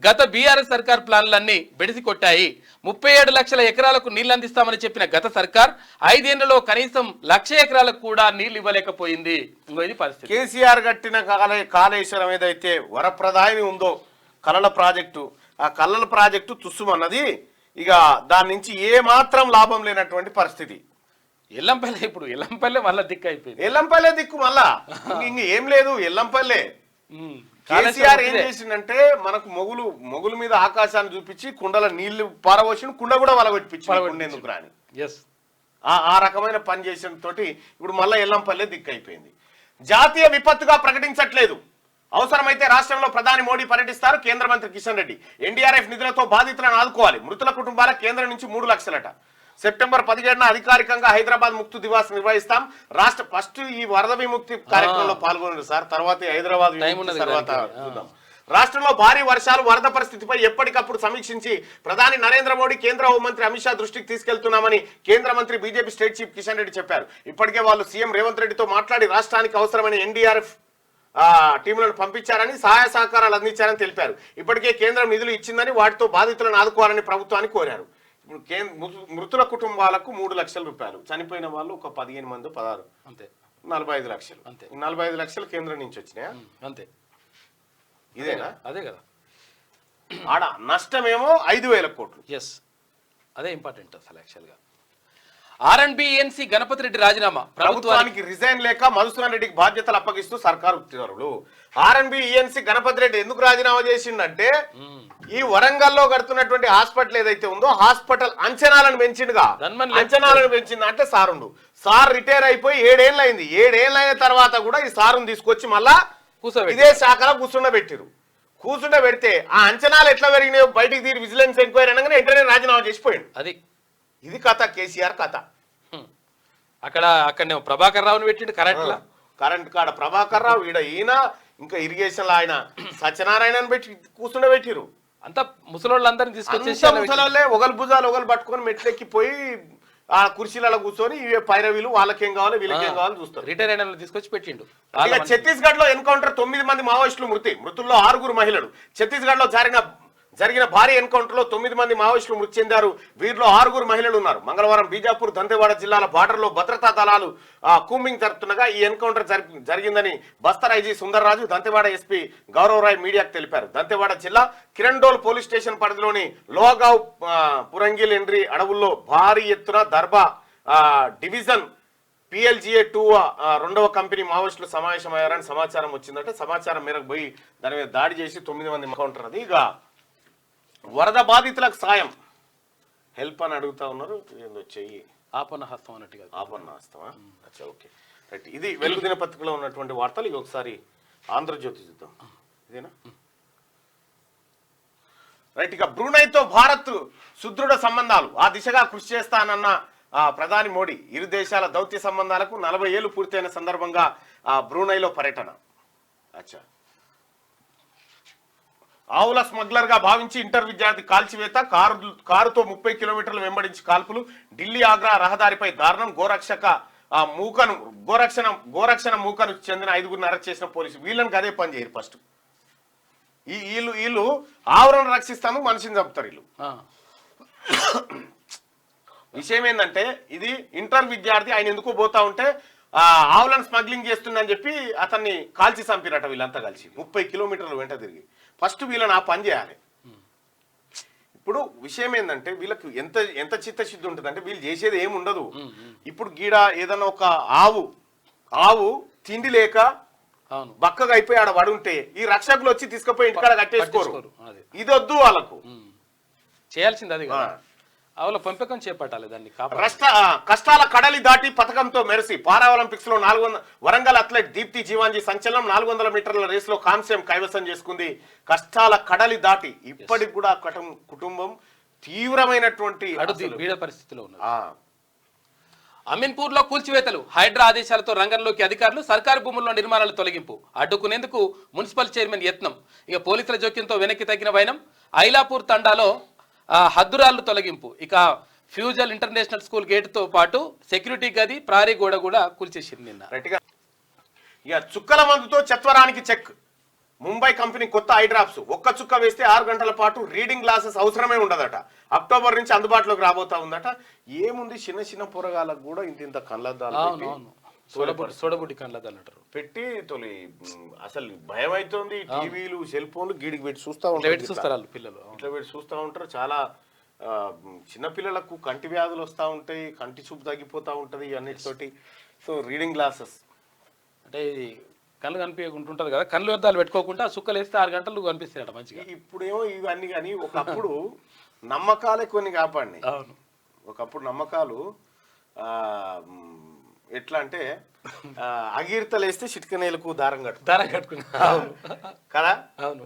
గత బీఆర్ఎస్ సర్కార్ ప్లాన్లన్నీ బెడిసి కొట్టాయి. 37 లక్షల ఎకరాలకు నీళ్లు అందిస్తామని చెప్పిన గత సర్కార్ 5 ఏళ్లలో కనీసం 1,00,000 ఎకరాలకు కూడా నీళ్లు ఇవ్వలేకపోయింది. ఇది పరిస్థితి. కేసీఆర్ కట్టిన కాళేశ్వరం ఏదైతే వరప్రదాయని ఉందో కలల ప్రాజెక్టు, ఆ కలల ప్రాజెక్టు తుస్సుమన్నది. ఇక దాని నుంచి ఏ మాత్రం లాభం లేనటువంటి పరిస్థితి. ఎల్లంపల్లి ఇప్పుడు ఎల్లంపల్లి మళ్ళా దిక్కు అయిపోయింది. ఎల్లంపల్లె దిక్కు మళ్ళా ఇంక ఏం లేదు. ఎల్లంపల్లె కేసీఆర్ ఏం చేసిందంటే, మనకు మొగుల మీద ఆకాశాన్ని చూపించి కుండల నీళ్లు పారబోసి కుండ కూడా వలగొట్టించి రాని ఆ రకమైన పని చేసిన తోటి ఇప్పుడు మళ్ళా ఎల్లంపల్లె దిక్కు అయిపోయింది. జాతీయ విపత్తుగా ప్రకటించట్లేదు. అవసరమైతే రాష్ట్రంలో ప్రధాని మోడీ పర్యటిస్తారు. కేంద్ర మంత్రి కిషన్ రెడ్డి ఎన్డీఆర్ఎఫ్ నిధులతో బాధితులను ఆదుకోవాలి. మృతుల కుటుంబాలకు కేంద్రం నుంచి 3 లక్షలట. సెప్టెంబర్ 17న అధికారికంగా హైదరాబాద్ ముక్తి దివాస్ నిర్వహిస్తాం. రాష్ట్ర ఫస్ట్ ఈ వరద విముక్తి కార్యక్రమంలో పాల్గొన్నారు సార్, తర్వాత హైదరాబాద్ తర్వాత చూద్దాం. రాష్ట్రంలో భారీ వర్షాలు వరద పరిస్థితిపై ఎప్పటికప్పుడు సమీక్షించి ప్రధాని నరేంద్ర మోడీ కేంద్ర హోంమంత్రి అమిత్ షా దృష్టికి తీసుకెళ్తున్నామని కేంద్ర మంత్రి BJP state chief Kishan Reddy చెప్పారు. ఇప్పటికే వాళ్ళు సీఎం రేవంత్ రెడ్డితో మాట్లాడి రాష్ట్రానికి అవసరమైన ఎన్డీఆర్ఎఫ్ టీంలను పంపించారని సహాయ సహకారాలు అందించారని తెలిపారు. ఇప్పటికే కేంద్రం నిధులు ఇచ్చిందని వాటితో బాధితులను ఆదుకోవాలని ప్రభుత్వాన్ని కోరారు. ఇప్పుడు మృతుల కుటుంబాలకు 3 లక్షల రూపాయలు, చనిపోయిన వాళ్ళు ఒక 15 మంది 16 అంతే 45 లక్షలు. అంతే 45 లక్షలు కేంద్రం నుంచి వచ్చినాయా? అంతే ఇదేనా? అదే కదా. ఆడ నష్టమేమో 5,000 కోట్లు. ఎస్, అదే ఇంపార్టెంట్ అసలు యాక్చువల్గా. ఆర్ఎన్బిఎన్సి గణపతి రెడ్డి రాజీనామా, ప్రభుత్వానికి రిజైన్ లేక మధుసూదన్ రెడ్డికి బాధ్యతలు అప్పగిస్తూ సర్కారు ఉత్తర్వులు. ఆర్ఎన్బిఎన్సి గణపతి రెడ్డి ఎందుకు రాజీనామా చేసిండంటే ఈ వరంగల్లో కడుతున్నటువంటి హాస్పిటల్ ఏదైతే ఉందో హాస్పిటల్ అంచనాలను పెంచిండుగా. అంచనాలను పెంచింది అంటే సార్ రిటైర్ అయిపోయి 7 ఏళ్ళు అయింది. 7 ఏళ్ళు అయిన తర్వాత కూడా ఈ సారును తీసుకొచ్చి మళ్ళా ఇదే శాఖలో కూర్చుండబెడితే ఆ అంచనాలు ఎట్లా పెరిగినాయో బయటికి తీరి విజిలెన్స్ ఎంక్వైరీ అనగానే వెంటనే రాజీనామా చేసిపోయాడు. ఇది కథ, కేసీఆర్ కథ. అక్కడనే ప్రభాకర్ రావుని పెట్టిండు కరెంట్ కాడ ప్రభాకర్ రావు, ఈయన ఇంకా ఇరిగేషన్ ఆయన సత్యనారాయణని పెట్టి కూర్చుండబెట్టిరు. అంతా ముసలోళ్ళందరినీ తీసుకొచ్చేసి ముసలోళ్ళే ఒకరి భుజాలు ఒకరు పట్టుకొని మెట్లెక్కిపోయి ఆ కుర్చీలలో కూర్చొని ఇవే పైరవీలు వాళ్ళకేం కావాలి వీళ్ళకేం కావాలి చూస్తారు. రిటైర్ అయిన తీసుకొచ్చి పెట్టిండు. ఇక ఛత్తీస్గఢ్ లో ఎన్కౌంటర్ 9 మంది మావోయిస్టులు మృతుల్లో 6 మహిళలు. ఛత్తీస్గఢ్ లో జరిగిన భారీ ఎన్కౌంటర్ లో 9 మంది మావోయిస్టులు మృతి చెందారు. వీరిలో 6 మహిళలు ఉన్నారు. మంగళవారం బీజాపూర్ దంతెవాడ జిల్లాల బార్డర్ లో భద్రతా దళాలు కూంబింగ్ జరుపుతుండగా ఈ ఎన్కౌంటర్ జరిగిందని బస్తర్ ఐజీ సుందర్రాజు, దంతెవాడ ఎస్పీ గౌరవరాయ్ మీడియాకు తెలిపారు. దంతెవాడ జిల్లా కిరణ్డోల్ పోలీస్ స్టేషన్ పరిధిలోని లోగావ్ పురంగిల్ ఎండ్రి అడవుల్లో భారీ ఎత్తున దర్బా డివిజన్ PLGA 2 2వ కంపెనీ మావోయిస్టులు సమావేశమయ్యారని సమాచారం వచ్చిందంటే సమాచారం మేరకు పోయి దాని మీద దాడి చేసి 9 మంది ఎన్కౌంటర్. అది ఇక వరద బాధితులకు సాయం హెల్ప్ అని అడుగుతా ఉన్నారు. ఏందో చెయ్యి ఆపన్న హస్తం అన్నట్టుగా. ఆపన్న హస్తమా? అచ్చా, ఓకే, రైట్. ఇది వెలుగు దినపత్రికలో ఉన్నటువంటి వార్తలు. ఇవి ఒకసారి ఆంధ్రజ్యోతి చూద్దాం. ఇదేనా? రైట్. ఇక బ్రూనైతో భారత్ సుదృఢ సంబంధాలు, ఆ దిశగా కృషి చేస్తానన్న ప్రధాని మోడీ. ఇరు దేశాల దౌత్య సంబంధాలకు 40 ఏళ్లు పూర్తయిన సందర్భంగా బ్రూనైలో పర్యటన. అచ్చా. ఆవుల స్మగ్లర్ గా భావించి ఇంటర్ విద్యార్థి కాల్చివేత, కారుతో 30 కిలోమీటర్లు వెంబడించి కాల్పులు. ఢిల్లీ ఆగ్రా రహదారిపై దారుణం. గోరక్షణ మూకను చెందిన 5గురిని అరెస్ట్ చేసిన పోలీసు. వీళ్ళని అదే పని చేయరు. ఫస్ట్ వీళ్ళు ఆవులను రక్షిస్తాను, మనిషిని చంపుతారు వీళ్ళు. విషయం ఏంటంటే ఇది ఇంటర్ విద్యార్థి, ఆయన ఎందుకు పోతా ఉంటే ఆవులను స్మగ్లింగ్ చేస్తుందని చెప్పి అతన్ని కాల్చి చంపిరట. వీళ్ళంతా కలిసి 30 కిలోమీటర్లు వెంట తిరిగి. ఫస్ట్ వీళ్ళని ఆ పని చేయాలి. ఇప్పుడు విషయం ఏంటంటే వీళ్ళకి ఎంత చిత్తశుద్ధి ఉంటుందంటే వీళ్ళు చేసేది ఏమి ఉండదు. ఇప్పుడు గీడ ఏదన్నా ఒక ఆవు తిండి లేక బక్కగా అయిపోయి ఆడ పడుంటే ఈ రక్షకులు వచ్చి తీసుకుపోయి ఇంటికాడ కట్టేసుకోరు. ఇది వద్దు వాళ్ళకు. చేయాల్సింది అది ఆవుల పెంపకం చేపట్టాలి. దాన్ని కష్టాల కడలి దాటి పథకంతో మెరిసి పారా ఒలింపిక్స్ లో 400 వరంగల్ అథ్లెట్ దీప్తి జీవాంజీ సంచలనం. 400 మీటర్ల రేసులో కాంస్యం కైవసం చేసుకుంది. కష్టాల కడలి దాటి ఇప్పటికి కూడా కుటుంబం తీవ్రమైనటువంటి బీద పరిస్థితిలో ఉన్నది. అమీన్పూర్ లో కూల్చివేతలు, హైడ్రా ఆదేశాలతో రంగంలోకి అధికారులు. సర్కారు భూముల్లో నిర్మాణాలు తొలగింపు అడ్డుకునేందుకు మున్సిపల్ చైర్మన్ యత్నం. ఇక పోలీసుల జోక్యంతో వెనక్కి తగ్గిన వైనం. ఐలాపూర్ తండాలో హద్దురాళ్లు తొలగింపు. ఇక ఫ్యూజల్ ఇంటర్నేషనల్ స్కూల్ గేటుతో పాటు సెక్యూరిటీ గది, ప్రారీ గోడ కూడా కూల్చేసింది నిన్న. ఇక చుక్కల మందుతో చత్వరానికి చెక్. ముంబై కంపెనీ కొత్త ఐ డ్రాప్స్. ఒక్క చుక్క వేస్తే 6 గంటల పాటు రీడింగ్ గ్లాసెస్ అవసరమే ఉండదట. అక్టోబర్ నుంచి అందుబాటులోకి రాబోతా ఉందట. ఏముంది, చిన్న పొరగాలకు కూడా ఇంత కళ్ళద్దాలు సోడబుడ్డి కళ్ళద్దాలు అంటారు పెట్టి తొలి అసలు భయం అవుతుంది. టీవీలు, సెల్ ఫోన్లు గీడికి పెట్టి చూస్తూ ఉంటారు పిల్లలు. ఇట్లా పెట్టి చూస్తూ ఉంటారు. చాలా చిన్నపిల్లలకు కంటి వ్యాధులు వస్తూ ఉంటాయి, కంటి చూపు తగ్గిపోతూ ఉంటుంది అన్నిటితోటి. సో రీడింగ్ గ్లాసెస్ అంటే కళ్ళు కనిపించకుంటుంటది కదా, కళ్ళు అద్దాలు పెట్టుకోకుండా సుక్కలు వేస్తే 6 గంటలు కనిపిస్తాయట మంచిగా. ఇప్పుడేమో ఇవన్నీ కానీ ఒకప్పుడు నమ్మకాలే కొన్ని కాపాడినాయి. ఒకప్పుడు నమ్మకాలు ఎట్లా అంటే అగీర్తలేస్తే చిట్కనేలకు దారం కట్టుకుని కదా.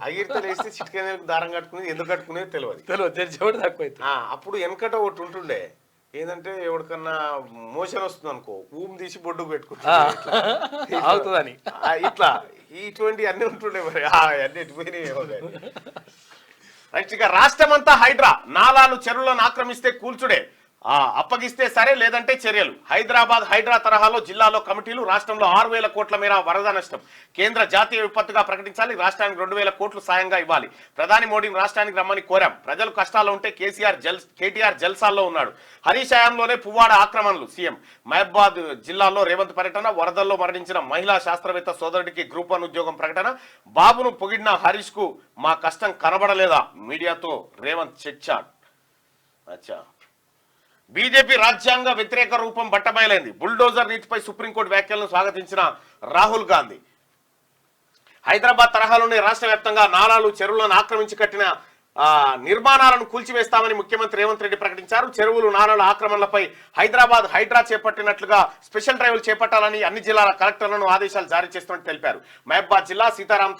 అగీర్తలేస్తే చిట్కనేలకు దారం కట్టుకునేది ఎందుకు కట్టుకునేది తెలియదు. తక్కువ. అప్పుడు వెనకట ఒకటి ఉంటుండే, ఏంటంటే ఎవరికన్నా మోషన్ వస్తుంది అనుకో ఊమ్ తీసి బొడ్డుకు పెట్టుకుంటా అవుతుందని ఇట్లా ఇటువంటి అన్ని ఉంటుండే మరి అన్ని ఎటుపోయినాయి. నెక్స్ట్ ఇక రాష్ట్రమంతా హైడ్రా, నాలాలు చెరువులను ఆక్రమిస్తే కూల్చుడే, అప్పగిస్తే సరే లేదంటే చర్యలు. హైదరాబాద్ హైడ్రా తరహాలో జిల్లాలో కమిటీలు, రాష్ట్రంలో 6,000 కోట్ల మేర వరద నష్టం. కేంద్ర జాతీయ విపత్తుగా ప్రకటించాలి, రాష్ట్రానికి 2,000 కోట్లు సాయంగా ఇవ్వాలి. ప్రధాని మోడీని రాష్ట్రానికి రమ్మని కోరాం. ప్రజలు కష్టాల్లో ఉంటే కేటీఆర్ జల్సాల్లో ఉన్నాడు. హరీష్ హయాంలోనే పువ్వాడ ఆక్రమణలు. సీఎం మహబాద్ జిల్లాలో రేవంత్ పర్యటన. వరదల్లో మరణించిన మహిళా శాస్త్రవేత్త సోదరుడికి గ్రూప్ 1 ఉద్యోగం ప్రకటన. బాబును పొగిడిన హరీష్ కు మా కష్టం కనబడలేదా? మీడియాతో రేవంత్ చిట్చాట్. అచ్చా, బీజేపీ రాజ్యాంగ వ్యతిరేక రూపం బట్టబయలైంది. బుల్డోజర్ నీతిపై సుప్రీంకోర్టు వ్యాఖ్యలను స్వాగతించిన రాహుల్ గాంధీ. హైదరాబాద్ తరహాలోనే రాష్ట్ర వ్యాప్తంగా నాలాలు, చెరువులను ఆక్రమించి కట్టిన నిర్మాణాలను కూల్చివేస్తామని ముఖ్యమంత్రి రేవంత్ రెడ్డి ప్రకటించారు. చెరువులు, నాలాల ఆక్రమణలపై హైదరాబాద్ హైడ్రా చేపట్టినట్లుగా స్పెషల్ డ్రైవ్లు చేపట్టాలని అన్ని జిల్లాల కలెక్టర్లను ఆదేశాలు జారీ చేస్తున్నట్టు తెలిపారు. మహబాద్ జిల్లా సీతారాం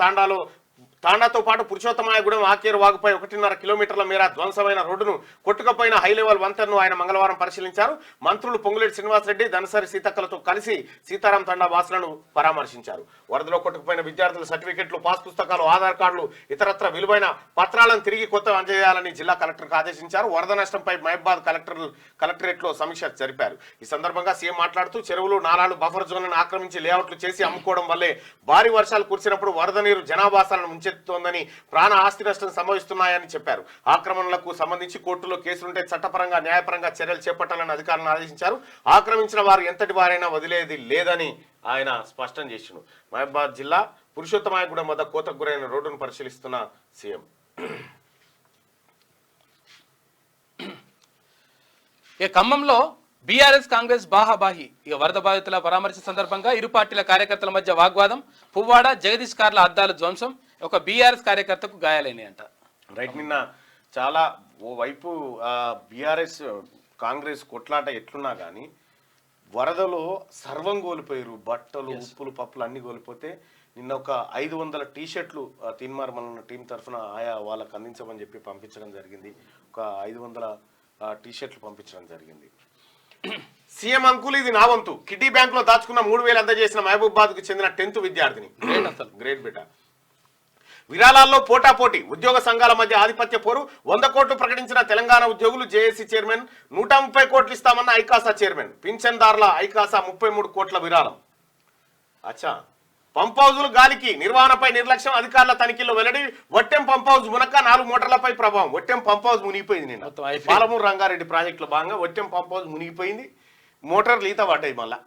తాండాతో పాటు పురుషోత్తమాయగూడెం ఆకేరు వాగుపై 1.5 కిలోమీటర్ల మేర ధ్వంసమైన రోడ్డును, కొట్టుకుపోయిన హైలెవెల్ వంతెనను ఆయన మంగళవారం పరిశీలించారు. మంత్రులు పొంగులేటి శ్రీనివాసరెడ్డి, ధనసరి సీతక్కలతో కలిసి సీతారాం తండా వాసులను పరామర్శించారు. వరదలో కొట్టుకుపోయిన విద్యార్థుల సర్టిఫికెట్లు, పాస్ పుస్తకాలు, ఆధార్ కార్డులు, ఇతరత్ర విలువైన పత్రాలను తిరిగి కొత్త అందజేయాలని జిల్లా కలెక్టర్కు ఆదేశించారు. వరద నష్టంపై మహబాద్ కలెక్టరేట్లో సమీక్ష జరిపారు. ఈ సందర్భంగా సీఎం మాట్లాడుతూ చెరువులు, నాలాలు, బఫర్ జోన్లను ఆక్రమించి లేఅవుట్లు చేసి అమ్ముకోవడం వల్లే భారీ వర్షాలు కురిసినప్పుడు వరద నీరు జనావాసాలను ముంచెత్తుతోందని, ప్రాణ ఆస్తి నష్టం సంభవిస్తున్నాయని చెప్పారు. ఆక్రమణలకు సంబంధించి కోర్టులో కేసులుంటే చట్టపరంగా, న్యాయపరంగా చర్యలు చేపట్టాలని అధికారులను ఆదేశించారు. ఆక్రమించిన వారు ఎంతటి వారైనా వదిలేది లేదని ఆయన స్పష్టం చేసిండు. మహబాద్ జిల్లా పురుషోత్తమాయగూడెం వద్ద కోతకు గురైన రోడ్డును పరిశీలిస్తున్న సీఎం. ఖమ్మంలో బీఆర్ఎస్ కాంగ్రెస్ బాహాబాహి. వరద బాధితుల పరామర్శ సందర్భంగా ఇరు పార్టీల కార్యకర్తల మధ్య వాగ్వాదం. పువ్వాడ, జగదీష్ కార్ల అద్దాల ధ్వంసం. ఒక బీఆర్ఎస్ కార్యకర్తకు గాయాలైనాయి అంట. రైట్, నిన్న చాలా ఓవైపు బీఆర్ఎస్ కాంగ్రెస్ కొట్లాట ఎట్లున్నా కానీ వరదలో సర్వం కోల్పోయారు. బట్టలు, ఉప్పులు, పప్పులు అన్ని కోల్పోతే నిన్న ఒక 500 టీషర్ట్లు తీన్మార్ మన టీం తరఫున ఆయా వాళ్ళకు అందించమని చెప్పి పంపించడం జరిగింది. ఒక 500 టీషర్ట్లు పంపించడం జరిగింది. సీఎం అంకుల్ ఇది నా వంతు. కిడ్నీ బ్యాంక్ లో దాచుకున్న 3,000 అందజేసిన మహబూబాద్ కు చెందిన 10th విద్యార్థిని. గ్రేట్ బేటా. విరాళాల్లో పోటాపోటీ, ఉద్యోగ సంఘాల మధ్య ఆధిపత్య పోరు. 100 కోట్లు ప్రకటించిన తెలంగాణ ఉద్యోగులు. జేఏసీ చైర్మన్ 130 కోట్లు ఇస్తామన్న ఐకాసా చైర్మన్. పింఛన్దారుల ఐకాసా 33 కోట్ల విరాళం. అచ్చా, పంప్ హౌజులు గాలికి, నిర్వహణపై నిర్లక్ష్యం. అధికారుల తనిఖీల్లో వెల్లడి. వట్టెం పంప్ హౌజ్ మునక 4 మోటార్లపై ప్రభావం. వట్టెం పంప్ హౌజ్ మునిగిపోయింది. నిన్న పాలమూరు రంగారెడ్డి ప్రాజెక్టులో భాగంగా వట్టెం పంప్ హౌజ్ మునిగిపోయింది. మోటార్లు ఈత పడ్డాయి. మళ్ళా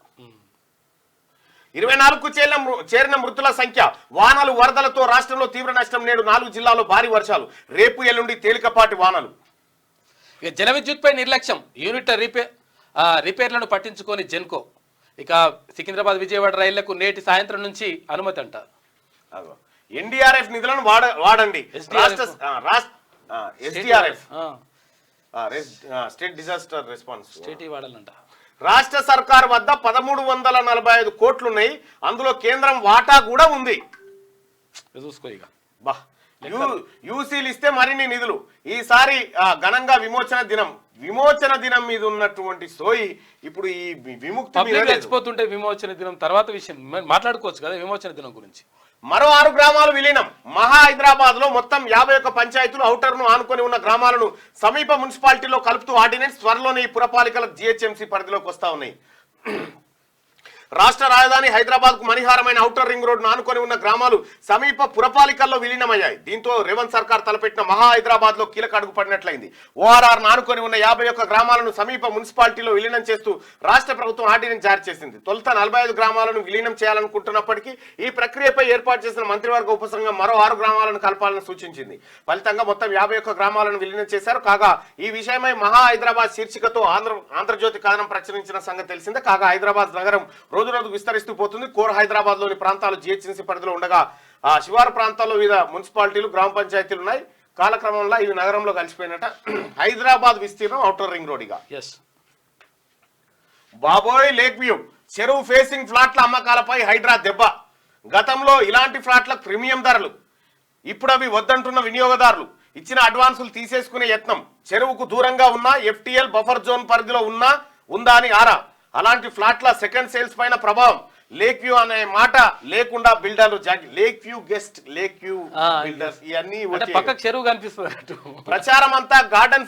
24కు చేరిన మృతుల సంఖ్య. వానలు, వరదలతో రాష్ట్రంలో తీవ్ర నష్టం. నేడు 4 జిల్లాల్లో భారీ వర్షాలు. రేపు ఎల్లుండి తేలికపాటి వానలు. జల విద్యుత్ పై నిర్లక్ష్యం. యూనిట్ రిపేర్లను పట్టించుకొని జెన్కో. ఇక సికింద్రాబాద్, విజయవాడ రైళ్లకు నేటి సాయంత్రం నుంచి అనుమతి అంట. ఎన్డీఆర్ఎఫ్ నిధులను వాడండి. స్టేట్ డిజాస్టర్ రెస్పాన్స్ వాడాలంట. రాష్ట్ర సర్కార్ వద్ద 1,345 కోట్లున్నాయి. అందులో కేంద్రం వాటా కూడా ఉంది. చూసుకో ఇక యూసీలు ఇస్తే మరిన్ని నిధులు. ఈసారి ఘనంగా విమోచన దినం మీద ఉన్నటువంటి సోయి ఇప్పుడు ఈ విముక్తి చచ్చిపోతుంటే విమోచన దినం తర్వాత విషయం మాట్లాడుకోవచ్చు కదా. విమోచన దినం గురించి మరో 6 గ్రామాలు విలీనం. మహా హైదరాబాద్ లో మొత్తం 51 పంచాయతీలు, ఔటర్ ను ఆనుకొని ఉన్న గ్రామాలను సమీప మున్సిపాలిటీలో కలుపుతూ ఆర్డినెన్స్ త్వరలోనే ఈ పురపాలికలకు జీహెచ్ఎంసీ పరిధిలోకి వస్తా ఉన్నాయి. రాష్ట్ర రాజధాని హైదరాబాద్ కు మణిహారమైన ఔటర్ రింగ్ రోడ్ ఆనుకొని ఉన్న గ్రామాలు సమీప పురపాలికల్లో విలీనమయ్యాయి. దీంతో రేవంత్ సర్కార్ తలపెట్టిన మహా హైదరాబాద్ లో కీలక అడుగు పడినట్లయింది. ఓఆర్ఆర్ ఆనుకొని ఉన్న 51 గ్రామాలను సమీప మున్సిపాలిటీలో విలీనం చేస్తూ రాష్ట్ర ప్రభుత్వం ఆర్డినెన్స్ జారీ చేసింది. తొలుత 45 గ్రామాలను విలీనం చేయాలనుకుంటున్నప్పటికీ ఈ ప్రక్రియపై ఏర్పాటు చేసిన మంత్రివర్గ ఉపసంఘం మరో 6 గ్రామాలను కలపాలని సూచించింది. ఫలితంగా మొత్తం 51 గ్రామాలను విలీనం చేశారు. కాగా ఈ విషయమై మహా హైదరాబాద్ శీర్షికతో ఆంధ్రజ్యోతి కథనం ప్రచురించిన సంగతి తెలిసిందే. కాగా హైదరాబాద్ నగరం రోజు రోజు విస్తరిస్తూ పోతుంది. కోర్ హైదరాబాద్ లోని ప్రాంతాలు జీహెచ్ఎంసీ పరిధిలో ఉండగా శివారు ప్రాంతాల్లో వివిధ మున్సిపాలిటీలు, గ్రామ పంచాయతీలు ఉన్నాయి. కాలక్రమంలో ఇవి నగరంలో కలిసిపోయినట. హైదరాబాద్ విస్తీర్ణం ఔటర్ రింగ్ రోడ్. ఇక బాబోయ్ లేక్ వ్యూ చెరువు ఫేసింగ్ ఫ్లాట్ల అమ్మకాలపై హైడ్రా దెబ్బ. గతంలో ఇలాంటి ఫ్లాట్లకు ప్రీమియం ధరలు, ఇప్పుడు అవి వద్దంటున్న వినియోగదారులు. ఇచ్చిన అడ్వాన్సులు తీసేసుకునే యత్నం, చెరువుకు దూరంగా ఉన్న FTL బఫర్ జోన్ పరిధిలో ఉందా అని ఆరా, అలాంటి ఫ్లాట్ల సెకండ్ సేల్స్ పైన ప్రభావం, లేక్ వ్యూ అనే మాట లేకుండా బిల్డర్లు lake view guest lake view builders ఇవన్నీ పక్కకు చెరువు కనిపిస్తుంది. ప్రచారం అంతా గార్డెన్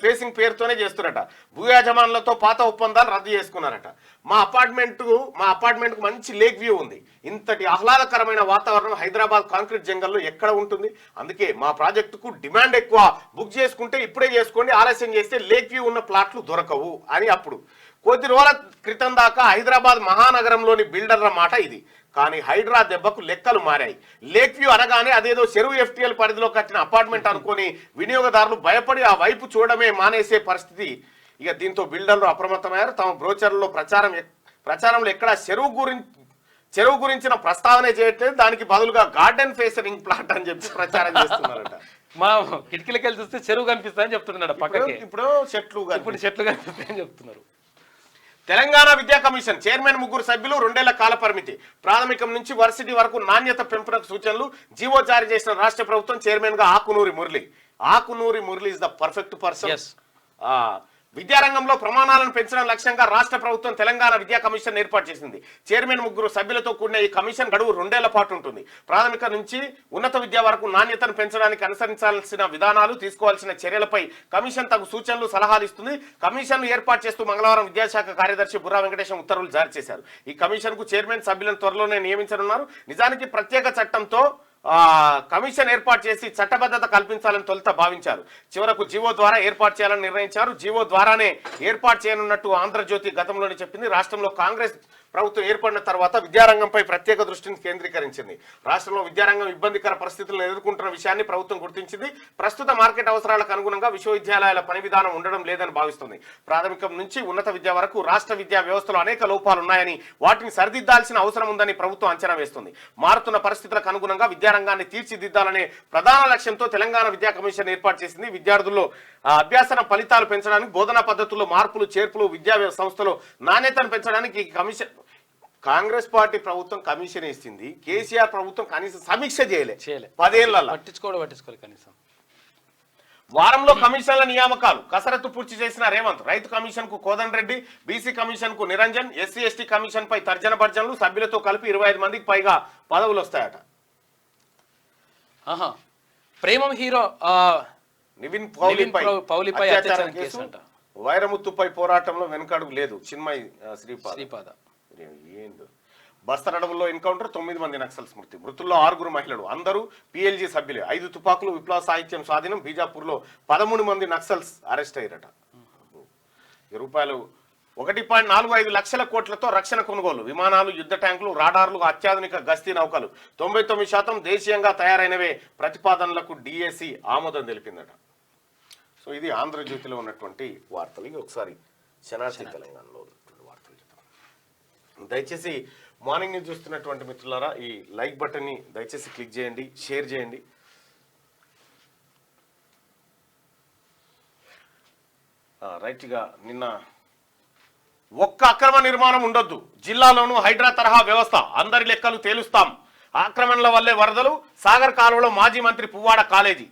ఫేసింగ్ పేరుతోనే చేస్తున్నారట. భూ యజమానులతో పాత ఒప్పందాలు రద్దు చేసుకున్నారట. మా అపార్ట్మెంట్ కు మంచి లేక్ వ్యూ ఉంది. ఇంతటి ఆహ్లాదకరమైన వాతావరణం హైదరాబాద్ కాంక్రీట్ జంగల్లో ఎక్కడ ఉంటుంది? అందుకే మా ప్రాజెక్టుకు డిమాండ్ ఎక్కువ. బుక్ చేసుకుంటే ఇప్పుడే చేసుకోండి, ఆలస్యం చేస్తే లేక్ వ్యూ ఉన్న ప్లాట్లు దొరకవు అని అప్పుడు. కొద్ది రోజుల క్రితం దాకా హైదరాబాద్ మహానగరంలోని బిల్డర్ల మాట ఇది. కానీ హైడ్రా దెబ్బకు లెక్కలు మారాయి. లేక్ వ్యూ అనగానే అదేదో చెరువు FTL పరిధిలో కట్టిన అపార్ట్మెంట్ అనుకొని వినియోగదారులు భయపడి ఆ వైపు చూడమే మానేసే పరిస్థితి. ఇక దీంతో బిల్డర్లు అప్రమత్తమయ్యారు. తమ బ్రోచర్లలో ప్రచారంలో ఎక్కడ చెరువు గురించిన ప్రస్తావనే చేయట్లేదు. దానికి బదులుగా గార్డెన్ ఫేసింగ్ ప్లాట్ అని చెప్పి ప్రచారం చేస్తున్నారట. మా కిటికీలకి వెళ్ళి చూస్తే చెరువు కనిపిస్తాయని చెప్తున్నాడు. పక్కకి ఇప్పుడు చెట్లు కనిపిస్తాయని చెప్తున్నారు. తెలంగాణ విద్యా కమిషన్ చైర్మన్ 3 సభ్యులు, 2 ఏళ్ల కాల పరిమితి. ప్రాథమికం నుంచి వర్సిటీ వరకు నాణ్యత పెంపునకు సూచనలు. జీవో జారీ చేసిన రాష్ట్ర ప్రభుత్వం. చైర్మన్ గా Akunuri Murali is the perfect person. విద్యారంగంలో ప్రమాణాలను పెంచడం లక్ష్యంగా రాష్ట్ర ప్రభుత్వం తెలంగాణ విద్యా కమిషన్ ఏర్పాటు చేసింది. చైర్మన్ 3 సభ్యులతో కూడిన ఈ కమిషన్ గడువు 2 ఏళ్ల పాటు ఉంటుంది. ప్రాథమిక నుంచి ఉన్నత విద్య వరకు నాణ్యతను పెంచడానికి అనుసరించాల్సిన విధానాలు, తీసుకోవాల్సిన చర్యలపై కమిషన్ తగు సూచనలు, సలహాలు ఇస్తుంది. కమిషన్ ఏర్పాటు చేస్తూ మంగళవారం విద్యాశాఖ కార్యదర్శి బుర్రా వెంకటేశం ఉత్తర్వులు జారీ చేశారు. ఈ కమిషన్ కు చైర్మన్ సభ్యులను త్వరలోనే నియమించనున్నారు. నిజానికి ప్రత్యేక చట్టంతో కమిషన్ ఏర్పాటు చేసి చట్టబద్ధత కల్పించాలని తొలుత భావించారు. చివరకు జీవో ద్వారా ఏర్పాటు చేయాలని నిర్ణయించారు. జీవో ద్వారానే ఏర్పాటు చేయనున్నట్టు ఆంధ్రజ్యోతి గతంలోనే చెప్పింది. రాష్ట్రంలో కాంగ్రెస్ ప్రభుత్వం ఏర్పడిన తర్వాత విద్యారంగంపై ప్రత్యేక దృష్టిని కేంద్రీకరించింది. రాష్ట్రంలో విద్యారంగం ఇబ్బందికర పరిస్థితులను ఎదుర్కొంటున్న విషయాన్ని ప్రభుత్వం గుర్తించింది. ప్రస్తుత మార్కెట్ అవసరాలకు అనుగుణంగా విశ్వవిద్యాలయాల పని విధానం ఉండడం లేదని భావిస్తుంది. ప్రాథమికం నుంచి ఉన్నత విద్య వరకు రాష్ట్ర విద్యా వ్యవస్థలో అనేక లోపాలు ఉన్నాయని, వాటిని సరిదిద్దాల్సిన అవసరం ఉందని ప్రభుత్వం అంచనా వేస్తుంది. మారుతున్న పరిస్థితులకు అనుగుణంగా విద్యారంగాన్ని తీర్చిదిద్దాలనే ప్రధాన లక్ష్యంతో తెలంగాణ విద్యా కమిషన్ ఏర్పాటు చేసింది. విద్యార్థుల్లో అభ్యాసన ఫలితాలు పెంచడానికి, బోధనా పద్ధతుల్లో మార్పులు చేర్పులు, విద్యా సంస్థలో నాణ్యతను పెంచడానికి కమిషన్. కాంగ్రెస్ పార్టీ ప్రభుత్వం కమిషన్ ఇస్తుంది. కేసీఆర్ ప్రభుత్వం కనీసం సమీక్ష చేయలే 10 ఏళ్లలో. పట్టించుకోవాలి కనీసం. వారంలో కమిషన్ల నియామకాలు కసరత్తు పూర్తి చేసిన రేవంత్. రైతు కమిషన్ కు కోదండరెడ్డి, బీసీ కమిషన్ కు నిరంజన్, SC/ST కమిషన్ పై తర్జన భర్జనలు. సభ్యులతో కలిపి 25 మందికి పైగా పదవులు వస్తాయట. ప్రేమం హీరో నివిన్ పౌలిపై అత్యాచారం కేసు. వైరముత్తుపై పోరాటంలో వెనుకడుగు లేదు. చిన్మయ్ శ్రీపాద. ఏందో బస్తర్ అడవుల్లో ఎన్కౌంటర్, 9 మంది నక్సల్స్ మృతి. మృతుల్లో 6 మహిళలు, అందరూ PLG సభ్యులే. 5 తుపాకులు, విప్లవ సాహిత్యం స్వాధీనం. బీజాపూర్లో 13 మంది నక్సల్స్ అరెస్ట్ అయ్యారట. రూపాయలు 1.45 లక్షల కోట్లతో రక్షణ కొనుగోలు. విమానాలు, యుద్ధ ట్యాంకులు, రాడార్లు, అత్యాధునిక గస్తీ నౌకలు 99% దేశీయంగా తయారైనవే. ప్రతిపాదనలకు DAC ఆమోదం తెలిపిందట. సో ఇది ఆంధ్రజ్యోతిలో ఉన్నటువంటి వార్తలు. ఇవి ఒకసారి శనార్థి తెలంగాణలో వార్తలు చెప్తాను. దయచేసి మార్నింగ్ న్యూస్ చూస్తున్నటువంటి మిత్రులారా ఈ లైక్ బటన్ని దయచేసి క్లిక్ చేయండి, షేర్ చేయండి. రైట్గా నిన్న ఒక్క అక్రమ నిర్మాణం ఉండొద్దు, జిల్లాలోనూ హైడ్రా తరహా వ్యవస్థ, అందరి లెక్కలు తేలుస్తాం. ఆక్రమణల వల్లే వరదలు. సాగర్ కాలువలో మాజీ మంత్రి పువ్వాడ కాలేజీ.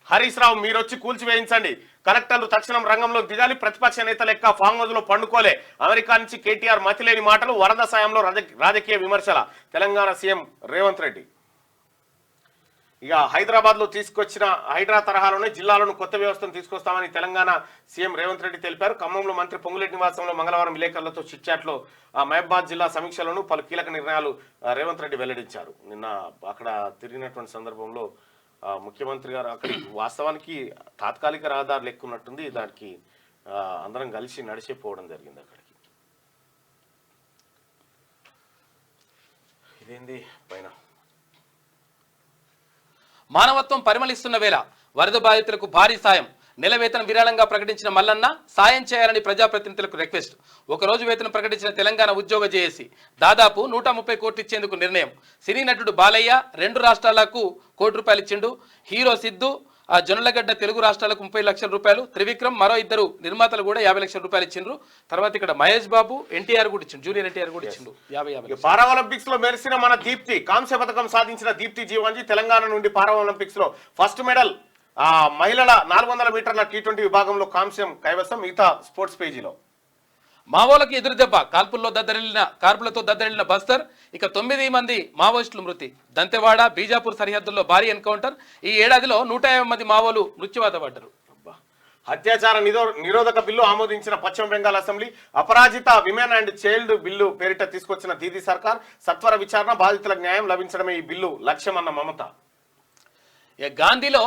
హరీష్ రావు మీరొచ్చి కూల్చివేయించండి. కలెక్టర్లు తక్షణం రంగంలోకి దిగాలి. ప్రతిపక్ష నేత లెక్క ఫామ్ హౌస్ లో పండుకోలే. అమెరికా నుంచి KTR మతిలేని మాటలు. వరద సాయంలో రాజకీయ విమర్శల. తెలంగాణ సీఎం రేవంత్ రెడ్డి. ఇక హైదరాబాద్ లో తీసుకొచ్చిన హైడ్రా తరహాలోనే జిల్లాలోని కొత్త వ్యవస్థను తీసుకొస్తామని తెలంగాణ సీఎం రేవంత్ రెడ్డి తెలిపారు. ఖమ్మంలో మంత్రి పొంగులేటి నివాసంలో మంగళవారం విలేకరులతో చిట్చాట్లో మహబాద్ జిల్లా సమీక్షలోనూ పలు కీలక నిర్ణయాలు రేవంత్ రెడ్డి వెల్లడించారు. నిన్న అక్కడ తిరిగినటువంటి సందర్భంలో ముఖ్యమంత్రి గారు అక్కడికి వాస్తవానికి తాత్కాలిక రహదారులు ఎక్కున్నట్టుంది. దానికి అందరం కలిసి నడిచిపోవడం జరిగింది అక్కడికి. ఇదేంది పైన మానవత్వం పరిమళిస్తున్న వేళ వరద బాధితులకు భారీ సాయం. నెల వేతనం విరాళంగా ప్రకటించిన మల్లన్న సాయం చేయాలని ప్రజాప్రతినిధులకు రిక్వెస్ట్. ఒకరోజు వేతనం ప్రకటించిన తెలంగాణ ఉద్యోగ జేఏసీ దాదాపు 130 కోట్లు ఇచ్చేందుకు నిర్ణయం. సినీ నటుడు బాలయ్య 2 రాష్ట్రాలకు ₹1 కోటి ఇచ్చిండు. హీరో సిద్ధు జొన్నలగడ్డ తెలుగు రాష్ట్రాలకు 30 లక్షల రూపాయలు. త్రివిక్రమ్ మరో 2 నిర్మాతలు కూడా 50 లక్షల రూపాయలు ఇచ్చిండ్రు. తర్వాత ఇక్కడ మహేష్ బాబు NTR కూడా ఇచ్చిండు, జూనియర్ NTR కూడా ఇచ్చిండు 50. పారా ఒలింపిక్స్ లో మెరిసిన మన దీప్తి. కాంస్య పథకం సాధించిన దీప్తి జీవాంజీ తెలంగాణ నుండి పారా ఒలింపిక్స్ లో ఫస్ట్ మెడల్ మహిళల 400 మీటర్ల T20 విభాగంలో కాంస్యం కైవసం. మిగతా స్పోర్ట్స్ పేజీలో మావోలకు ఎదురుదెబ్బ, కాల్పులతో దద్దరిల్లిన బస్తర్. ఇక 9 మంది మావోయిస్టులు మృతి. దంతెవాడ బీజాపూర్ సరిహద్దుల్లో భారీ ఎన్కౌంటర్. ఈ ఏడాదిలో 150 మంది మావోలు మృత్యువాత పడ్డారు. అత్యాచార నిరోధక బిల్లు ఆమోదించిన పశ్చిమ Bengal assembly. Aparajita women and child bill పేరిట తీసుకొచ్చిన దీదీ సర్కార్. సత్వర విచారణ, బాధితులకు న్యాయం లభించడమే ఈ బిల్లు లక్ష్యమన్న మమత. గాంధీలో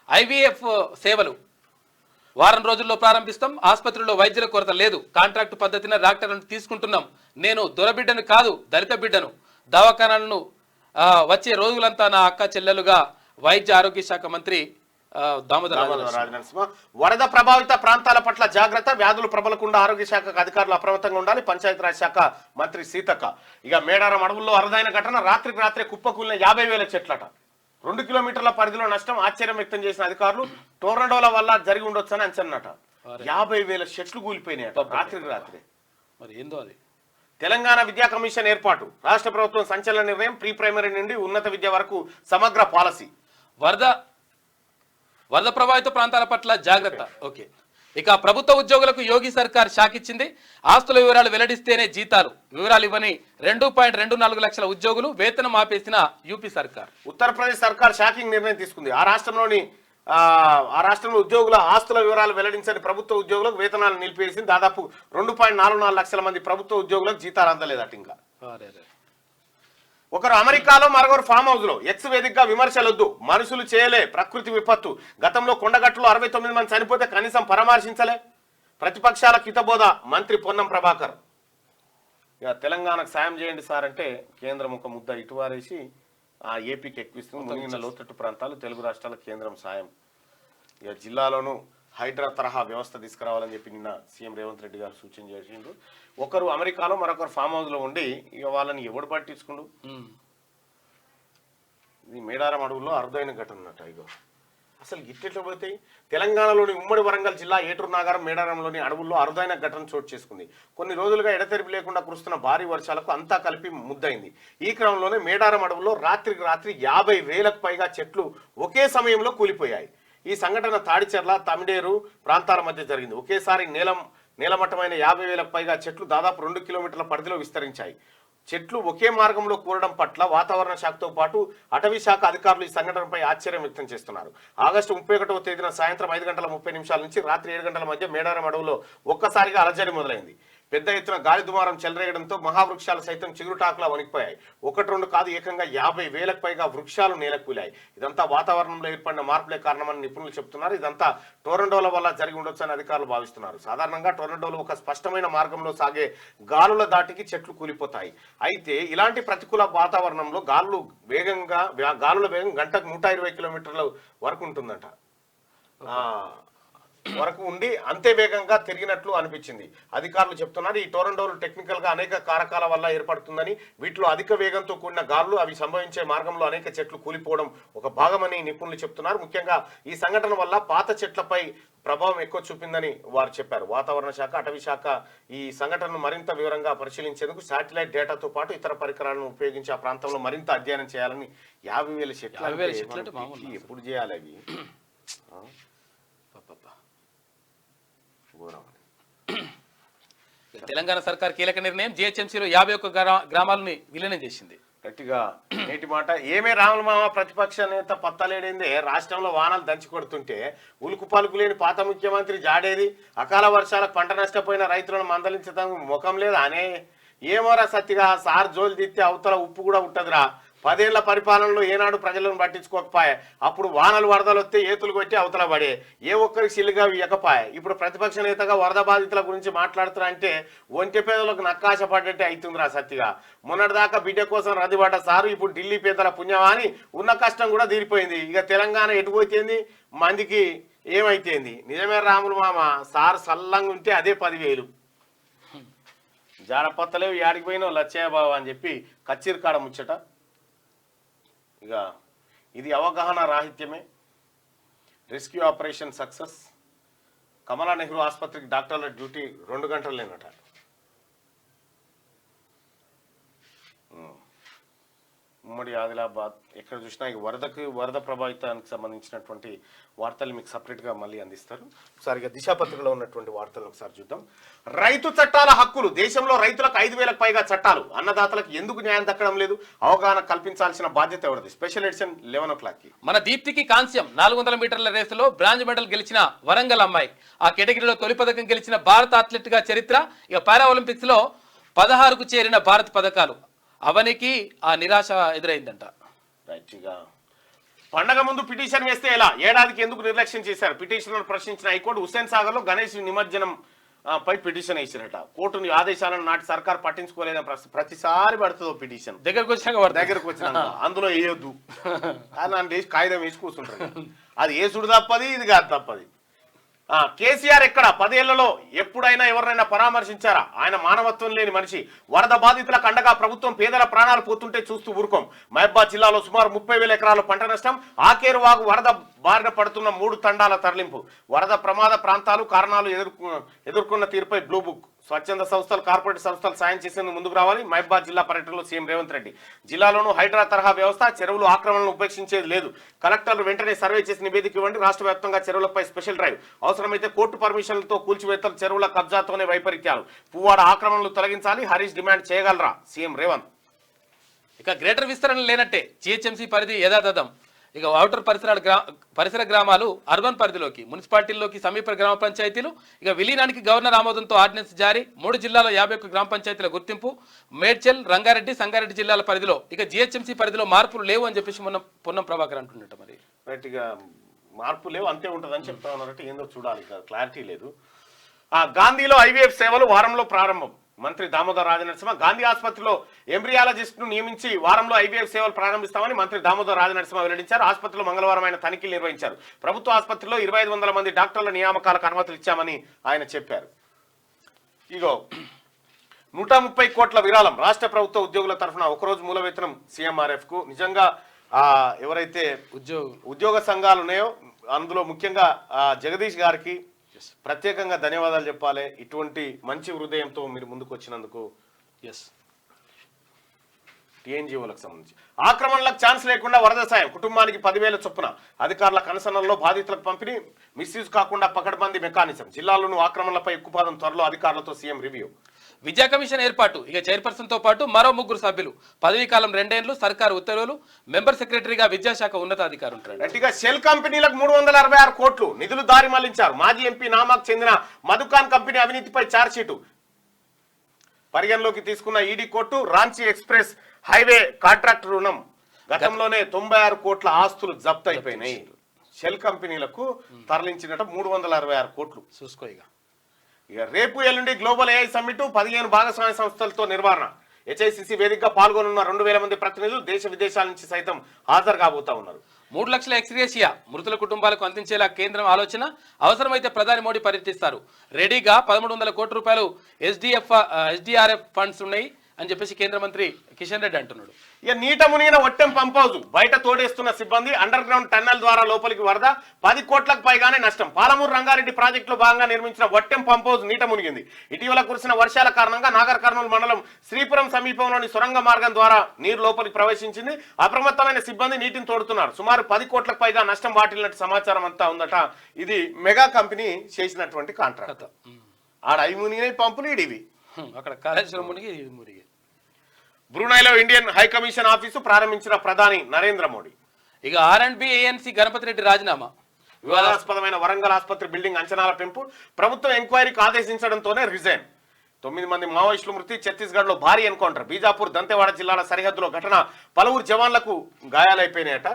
IVF సేవలు వారం రోజుల్లో ప్రారంభిస్తాం. ఆసుపత్రుల్లో వైద్యుల కొరత లేదు. కాంట్రాక్టు పద్ధతిన డాక్టర్లను తీసుకుంటున్నాం. నేను దొరబిడ్డను కాదు, దళిత బిడ్డను. దవాఖానాలను వచ్చే రోజులంతా నా అక్క చెల్లెలుగా వైద్య ఆరోగ్య శాఖ మంత్రి దామోదర రాజనరసింహ. వరద ప్రభావిత ప్రాంతాల పట్ల జాగ్రత్త, వ్యాధులు ప్రబలకుండా ఆరోగ్య శాఖకు అధికారులు అప్రమత్తంగా ఉండాలి. పంచాయతీరాజ్ శాఖ మంత్రి సీతక్క. ఇక మేడారం అడవుల్లో అరుదైన ఘటన. రాత్రికి రాత్రే కుప్పకూలిన 50,000 చెట్లట. 2 కిలోమీటర్ల పరిధిలో నష్టం. ఆశ్చర్యం వ్యక్తం చేసిన అధికారులు. టోర్నడోల వల్ల జరిగి ఉండొచ్చని అంచనట. 50,000 చెట్లు కూలిపోయినాయట రాత్రికి రాత్రి. మరి ఏందో అది. తెలంగాణ విద్యా కమిషన్ ఏర్పాటు. రాష్ట్ర ప్రభుత్వం సంచలన నిర్ణయం. ప్రీ ప్రైమరీ నుండి ఉన్నత విద్య వరకు సమగ్ర పాలసీ. వరద ప్రభావిత ప్రాంతాల పట్ల జాగ్రత్త. ఓకే. ఇక ప్రభుత్వ ఉద్యోగులకు యోగి సర్కార్ షాక్ ఇచ్చింది. ఆస్తుల వివరాలు వెల్లడిస్తేనే జీతాలు. వివరాలు ఇవ్వని 2.24 లక్షల ఉద్యోగులు వేతనం ఆపేసిన యూపీ సర్కార్. ఉత్తరప్రదేశ్ సర్కార్ షాకింగ్ నిర్ణయం తీసుకుంది. ఆ రాష్ట్రంలో ఉద్యోగుల ఆస్తుల వివరాలు వెల్లడించని ప్రభుత్వ ఉద్యోగులకు వేతనాలు నిలిపేసింది. దాదాపు 2.44 లక్షల మంది ప్రభుత్వ ఉద్యోగులకు జీతాలు అందలేదట. ఇంకా ఒకరు అమెరికాలో, మరొకరు ఫామ్ హౌస్ లో. ఎక్స్ వేదికగా విమర్శలొద్దు, మనుషులు చేయలే, ప్రకృతి విపత్తు. గతంలో కొండగట్టులో 69 మంది చనిపోతే కనీసం పరామర్శించలే. ప్రతిపక్షాల కితబోధ మంత్రి పొన్నం ప్రభాకర్. ఇక తెలంగాణకు సాయం చేయండి సార్ అంటే కేంద్రం ఒక ముద్ద ఇటువారేసి ఏపీకి ఎక్కువిస్తుంది. మునిగిన లోతట్టు ప్రాంతాలు, తెలుగు రాష్ట్రాల కేంద్రం సాయం. ఇక జిల్లాలోనూ హైడ్రా తరహా వ్యవస్థ తీసుకురావాలని చెప్పి నిన్న సీఎం రేవంత్ రెడ్డి గారు సూచన చేసిండు. ఒకరు అమెరికాలో, మరొకరు ఫామ్ హౌస్ లో ఉండి ఇక వాళ్ళని ఎవడు పట్టించుకుండు. ఇది మేడారం అడవుల్లో అరుదైన ఘటన అన్నట్టు. ఇగో అసలు గిట్టెట్లు పోతాయి. తెలంగాణలోని ఉమ్మడి వరంగల్ జిల్లా ఏటూరు నాగారం మేడారంలోని అడవుల్లో అరుదైన ఘటన చోటు చేసుకుంది. కొన్ని రోజులుగా ఎడతెరిపి లేకుండా కురుస్తున్న భారీ వర్షాలకు అంతా కలిపి ముద్దయింది. ఈ క్రమంలోనే మేడారం అడవుల్లో రాత్రికి రాత్రి 50,000కు పైగా చెట్లు ఒకే సమయంలో కూలిపోయాయి. ఈ సంఘటన తాడిచెర్ల, తమిడేరు ప్రాంతాల మధ్య జరిగింది. ఒకేసారి నేలమట్టమైన 50,000కు పైగా చెట్లు దాదాపు 2 కిలోమీటర్ల పరిధిలో విస్తరించాయి. చెట్లు ఒకే మార్గంలో కూరడం పట్ల వాతావరణ శాఖతో పాటు అటవీ శాఖ అధికారులు ఈ సంఘటనపై ఆశ్చర్యం వ్యక్తం చేస్తున్నారు. ఆగస్టు 31వ తేదీన సాయంత్రం 5:30 నుంచి రాత్రి 7 గంటల మధ్య మేడారం అడవులో ఒక్కసారిగా అలజడి మొదలైంది. పెద్ద ఎత్తున గాలి దుమారం చెలరేయడంతో మహావృక్షాలు సైతం చిగురుటాకులా వణికిపోయాయి. 1-2 కాదు, ఏకంగా 50,000కు పైగా వృక్షాలు నేలకూలాయి. ఇదంతా వాతావరణంలో ఏర్పడిన మార్పులే కారణమని నిపుణులు చెబుతున్నారు. ఇదంతా టోర్నడోల వల్ల జరిగి ఉండొచ్చని అధికారులు భావిస్తున్నారు. సాధారణంగా టోర్నడోలు ఒక స్పష్టమైన మార్గంలో సాగే గాలుల దాటికి చెట్లు కూలిపోతాయి. అయితే ఇలాంటి ప్రతికూల వాతావరణంలో గాలుల వేగం గంటకు 120 కిలోమీటర్ల వరకు ఉంటుందట. వరకు ఉండి అంతే వేగంగా తిరిగినట్లు అనిపించింది. అధికారులు చెప్తున్నారు ఈ టోర్నడోలు టెక్నికల్ గా అనేక కారకాల వల్ల ఏర్పడుతుందని, వీటిలో అధిక వేగంతో కూడిన గాలులు, అవి సంభవించే మార్గంలో అనేక చెట్లు కూలిపోవడం ఒక భాగమని నిపుణులు చెప్తున్నారు. ముఖ్యంగా ఈ సంఘటన వల్ల పాత చెట్లపై ప్రభావం ఎక్కువ చూపిందని వారు చెప్పారు. వాతావరణ శాఖ, అటవీ శాఖ ఈ సంఘటనను మరింత వివరంగా పరిశీలించేందుకు శాటిలైట్ డేటాతో పాటు ఇతర పరికరాలను ఉపయోగించి ఆ ప్రాంతంలో మరింత అధ్యయనం చేయాలని. 50,000 చెట్లు ఎప్పుడు చేయాలి అవి? తెలంగాణ సర్కార్ కీలక నిర్ణయం. జిహెచ్ఎంసీలో 51 గ్రామాలని విలీనం చేసింది. గట్టిగా నేటి మాట. ఏమే రాములమామ ప్రతిపక్ష నేత పత్తలేడిందే. రాష్ట్రంలో వానలు దంచి కొడుతుంటే ఉలుకు పలుకు లేని పాత ముఖ్యమంత్రి జాడేది. అకాల వర్షాలకు పంట నష్టపోయిన రైతులను మందలించడం ముఖం లేదా అనే. ఏమోరా సత్తిగా సార్ జోలు తిత్తే అవతల ఉప్పు కూడా ఉంటదిరా. 10 ఏళ్ల పరిపాలనలో ఏనాడు ప్రజలను పట్టించుకోకపోయే. అప్పుడు వానలు వరదలు వస్తే ఏతులు కొట్టి అవతల పడే. ఏ ఒక్కరికి సిల్లుగా ఇవ్వకపోయే. ఇప్పుడు ప్రతిపక్ష నేతగా వరద బాధితుల గురించి మాట్లాడుతున్నా అంటే ఒంటె పేదలకు నక్కాశ పడ్డట్టే అవుతుందిరా సత్తిగా. మొన్నటిదాకా బిడ్డ కోసం రదిపడ్డ సారు ఇప్పుడు ఢిల్లీ పేదల పుణ్యమా అని ఉన్న కష్టం కూడా తీరిపోయింది. ఇక తెలంగాణ ఎటుపోతేంది, మందికి ఏమైతేంది. నిజమే రాములు మామ, సార్ సల్లంగా ఉంటే అదే 10,000. జాడపత్తలేవు, యాడికి పోయినా లచ్చయ్య బాబు అని చెప్పి కచ్చిరి కాడ ముచ్చట. ఇక ఇది అవగాహన రాహిత్యమే. Rescue operation success. Kamala Nehru ఆసుపత్రికి డాక్టర్ల డ్యూటీ 2 గంటలు లేనట. ఉమ్మడి ఆదిలాబాద్ ఎక్కడ చూసినా ఇక వరద ప్రభావితానికి సంబంధించినటువంటి వార్తలు మీకు సపరేట్గా మళ్ళీ అందిస్తారు. ఒకసారి ఇక దిశాపత్రికలో ఉన్నటువంటి వార్తలను ఒకసారి చూద్దాం. రైతు చట్టాల హక్కులు, దేశంలో రైతులకు 5,000కు పైగా చట్టాలు, అన్నదాతలకు ఎందుకు న్యాయం దక్కడం లేదు, అవగాహన కల్పించాల్సిన బాధ్యత ఎవరిది? స్పెషల్ ఎడిషన్ 11 o'clockకి. మన దీప్తికి కాంస్యం 400 మీటర్ల రేసులో బ్రాంజ్ మెడల్ గెలిచిన వరంగల్ అమ్మాయి, ఆ కేటగిరీలో తొలి పథకం గెలిచిన భారత అథ్లెట్ గా చరిత్ర. ఇక పారా ఒలింపిక్స్ లో 16కు చేరిన భారత్ పథకాలు, అవనికి ఆ నిరాశ ఎదురైందంట. రైట్గా పండగ ముందు పిటిషన్ వేస్తే ఎలా, ఏడాదికి ఎందుకు నిర్లక్ష్యం చేశారు? పిటిషన్లను ప్రశ్నించిన హైకోర్టు హుస్సేన్ సాగర్ లో గణేష్ నిమజ్జనం పై పిటిషన్ వేసిరట. కోర్టుని ఆదేశాలను నాటి సర్కార్ పట్టించుకోలేదని ప్రతిసారి పడుతుందో పిటిషన్ దగ్గరకు వచ్చినాక అందులో వేయొద్దు అని కాగితం వేసి కూర్చుంటారు. అది ఏసుడు తప్పది, ఇది కాదు తప్పది. కేసీఆర్ ఎక్కడ 10 ఏళ్లలో ఎప్పుడైనా ఎవరినైనా పరామర్శించారా? ఆయన మానవత్వం లేని మనిషి. వరద బాధితులకు అండగా ప్రభుత్వం పేదల ప్రాణాలు పోతుంటే చూస్తూ ఊరుకోం. మహబూబాబాద్ జిల్లాలో సుమారు 30,000 ఎకరాల పంట నష్టం. ఆకేరు వాగు వరద బారిన పడుతున్న 3 తండాల తరలింపు. వరద ప్రమాద ప్రాంతాలు, కారణాలు ఎదుర్కొన్న తీరుపై బ్లూ బుక్. స్వచ్ఛంద సంస్థలు, కార్పొరేట్ సంస్థలు సాయం చేసేందుకు ముందుకు రావాలి. మహబూబాబాద్ జిల్లా పర్యటనలో సీఎం రేవంత్ రెడ్డి. జిల్లాలోనూ హైడ్రా తరహా వ్యవస్థ, చెరువులు ఆక్రమణను ఉపేక్షించేది లేదు. కలెక్టర్లు వెంటనే సర్వే చేసి నివేదిక ఇవ్వండి. రాష్ట్ర వ్యాప్తంగా చెరువులపై స్పెషల్ డ్రైవ్. అవసరమైతే కోర్టు పర్మిషన్లతో కూల్చివేతలు, చెరువుల కబ్జాతోనే వైపరీత్యాలు. పువ్వాడ ఆక్రమణలు తొలగించాలి. హరీష్ డిమాండ్ చేయగలరా సీఎం రేవంత్? ఇక గ్రేటర్ విస్తరణ లేనట్టే జీహెచ్ఎంసీ పరిధి యథాతథం. ఇక ఔటర్ పరిసర గ్రామాలు అర్బన్ పరిధిలోకి, మున్సిపాలిటీల్లోకి, సమీప గ్రామ పంచాయతీలు. ఇక విలీనానికి గవర్నర్ ఆమోదంతో ఆర్డినెన్స్ జారీ. 3 జిల్లాలో 51 గ్రామ పంచాయతీల గుర్తింపు. మేడ్చల్, రంగారెడ్డి, సంగారెడ్డి జిల్లాల పరిధిలో ఇక జీహెచ్ఎంసీ పరిధిలో మార్పులు లేవు అని చెప్పేసి మొన్న పొన్నం ప్రభాకర్ అంటున్నట్ట. మరి రైట్గా మార్పు లేవు, అంతే ఉంటుందని చెప్తా ఉన్నారంటే ఏందో చూడాలి, క్లారిటీ లేదు. గాంధీలో ఐవీఎఫ్ సేవలు వారంలో ప్రారంభం. మంత్రి దామోదర్ రాజనరసింహ. గాంధీ ఆసుపత్రిలో ఎంబ్రియాలజిస్ట్ ను నియమించి వారంలో ఐవీఎఫ్ సేవలు ప్రారంభిస్తామని మంత్రి దామోదర్ రాజనరసింహ వెల్లడించారు. ఆసుపత్రిలో మంగళవారం ఆయన తనిఖీలు నిర్వహించారు. ప్రభుత్వ ఆసుపత్రిలో 2,500 మంది డాక్టర్ల నియామకాలకు అనుమతులు ఇచ్చామని ఆయన చెప్పారు. ఇగో 130 కోట్ల విరాళం రాష్ట్ర ప్రభుత్వ ఉద్యోగుల తరఫున ఒకరోజు మూల వేతనం సీఎంఆర్ఎఫ్ కు. నిజంగా ఎవరైతే ఉద్యోగ సంఘాలు ఉన్నాయో అందులో ముఖ్యంగా జగదీష్ గారికి ప్రత్యేకంగా ధన్యవాదాలు చెప్పాలి. ఇటువంటి మంచి హృదయంతో మీరు ముందుకు వచ్చినందుకు. టీఎన్జీఓలకు సంబంధించి ఆక్రమణలకు ఛాన్స్ లేకుండా వరద సాయం, కుటుంబానికి 10,000 చొప్పున. అధికారుల కనసనల్లో బాధితులకు పంపిణీ, మిస్యూజ్ కాకుండా పకడ్బందీ మెకానిజం. జిల్లాలోనూ ఆక్రమణలపై ఎక్కుపాదం, త్వరలో అధికారులతో సీఎం రివ్యూ. విద్యా కమిషన్ ఏర్పాటు. ఇక చైర్పర్సన్ తో పాటు మరో 3 సభ్యులు. పదవీ కాలం 2 ఏళ్లు. సర్కారు ఉత్తర్వులు. మెంబర్ సెక్రటరీగా విద్యాశాఖ ఉన్నతాధికారి ఉంటారు. గట్టిగా షెల్ కంపెనీలకు 366 కోట్లు నిధులు దారి మళ్లించారు. మాజీ ఎంపీ నామాకు చెందిన మధుకాన్ కంపెనీ అవినీతిపై ఛార్జ్షీటు పరిగణలోకి తీసుకున్న ED court. Ranchi express highway contract రుణం గతంలోనే 96 కోట్ల ఆస్తులు జప్తు అయిపోయినాయి. షెల్ కంపెనీలకు తరలించినట్టు 366 కోట్లు. చూసుకో. ఇక రేపు ఎల్లుండి గ్లోబల్ ఏఐ సమ్మిట్, 15 భాగస్వామ్య సంస్థలతో నిర్వహణ. హెచ్ఐసిసి వేదికగా పాల్గొనున్న 2,000 మంది ప్రతినిధులు దేశ విదేశాల నుంచి సైతం హాజరు కాబోతా ఉన్నారు. 3 లక్షల ఎక్స్గ్రేషియా మృతుల కుటుంబాలకు అందించేలా కేంద్రం ఆలోచన. అవసరమైతే ప్రధాని మోడీ పర్యటిస్తారు. రెడీగా 1,300 కోట్ల రూపాయలు ఎస్డిఆర్ఎఫ్ ఫండ్స్ ఉన్నాయి అని చెప్పేసి కేంద్ర మంత్రి కిషన్ రెడ్డి అంటున్నాడు. ఇక నీట మునిగిన ఒట్టెం పంప్ హౌస్ బయట తోడేస్తున్న సిబ్బంది. అండర్ గ్రౌండ్ టన్నెల్ ద్వారా లోపలికి వరద. 10 కోట్లకు పైగానే నష్టం. పాలమూరు రంగారెడ్డి ప్రాజెక్టులో భాగంగా నిర్మించిన ఒట్టెం పంప్ హౌస్ నీట మునిగింది. ఇటీవల కురిసిన వర్షాల కారణంగా నాగర్ కర్నూలు మండలం శ్రీపురం సమీపంలోని సొరంగ మార్గం ద్వారా నీరు లోపలికి ప్రవేశించింది. అప్రమత్తమైన సిబ్బంది నీటిని తోడుతున్నారు. సుమారు 10 కోట్లకు పైగా నష్టం వాటిల్లినట్టు సమాచారం అంతా ఉందట. ఇది మెగా కంపెనీ చేసినటువంటి కాంట్రాక్ట్. ఆడ అవి మునిగిన పంపులు ఇడివి, అక్కడ కాళేశ్వరం మునిగి మునిగి. బ్రూనైలో ఇండియన్ హై కమిషన్ ఆఫీసు ప్రారంభించిన ప్రధాని నరేంద్ర మోడీ. ఇక ఆర్ఎండ్బి ఏఎన్సీ గణపతి రెడ్డి రాజీనామా. వివాదాస్పదమైన వరంగల్ ఆసుపత్రి బిల్డింగ్ అంచనాల పెంపు. ప్రభుత్వం ఎంక్వైరీకి ఆదేశించడంతోనే రిజైన్. 9 మంది మావోయిస్టుల మృతి. ఛత్తీస్గఢ్ లో భారీ ఎన్కౌంటర్. బీజాపూర్ దంతెవాడ జిల్లాల సరిహద్దులో ఘటన. పలువురు జవాన్లకు గాయాలైపోయినాయట.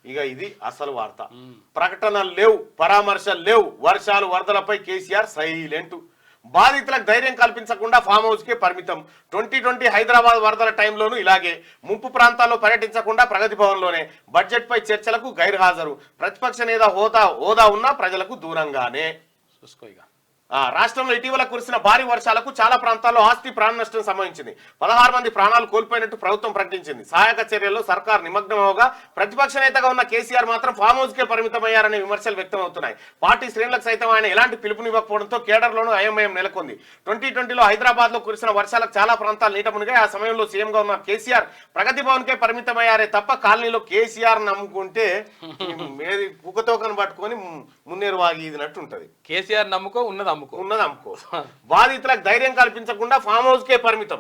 ఇక ఇది అసలు వార్త. ప్రకటనలు లేవు, పరామర్శలు లేవు. వర్షాలు వరదలపై కేసీఆర్ సైలెంట్. బాధితులకు ధైర్యం కల్పించకుండా ఫామ్ హౌస్ కే పరిమితం. 2020 హైదరాబాద్ వరదల టైంలోనూ ఇలాగే. ముంపు ప్రాంతాల్లో పర్యటించకుండా ప్రగతి భవన్లోనే. బడ్జెట్ పై చర్చలకు గైర్హాజరు. ప్రతిపక్ష నేత హోదా ఉన్నా ప్రజలకు దూరంగానే. చూసుకో. ఇక రాష్ట్రంలో ఇటీవల కురిసిన భారీ వర్షాలకు చాలా ప్రాంతాల్లో ఆస్తి ప్రాణ నష్టం సంభవించింది. 16 మంది ప్రాణాలు కోల్పోయినట్టు ప్రభుత్వం ప్రకటించింది. సహాయక చర్యల్లో సర్కార్ నిమగ్నమవగా ప్రతిపక్ష నేతగా ఉన్న కేసీఆర్ మాత్రం ఫామ్ హౌస్ కే పరిమితమయ్యారనే విమర్శలు వ్యక్తమవుతున్నాయి. పార్టీ శ్రేణులకు సైతం ఆయన ఎలాంటి పిలుపునివ్వకపోవడంతో కేడర్లోనూ అయోమయం నెలకొంది. 2020లో హైదరాబాద్ లో కురిసిన వర్షాలకు చాలా ప్రాంతాలు నీట మునిగాయి. ఆ సమయంలో సీఎంగా ఉన్న కేసీఆర్ ప్రగతి భవన్ కే పరిమితమయ్యారే తప్ప కాలనీలో కేసీఆర్ నమ్ముకుంటే కుక్కతోకను పట్టుకొని మున్నేరు వాగినట్టు ఉంటది. కేసీఆర్ నమ్ముకో ఉన్నది అమ్ముకో. బాధితులకు ధైర్యం కల్పించకుండా ఫామ్ హౌస్ కే పరిమితం.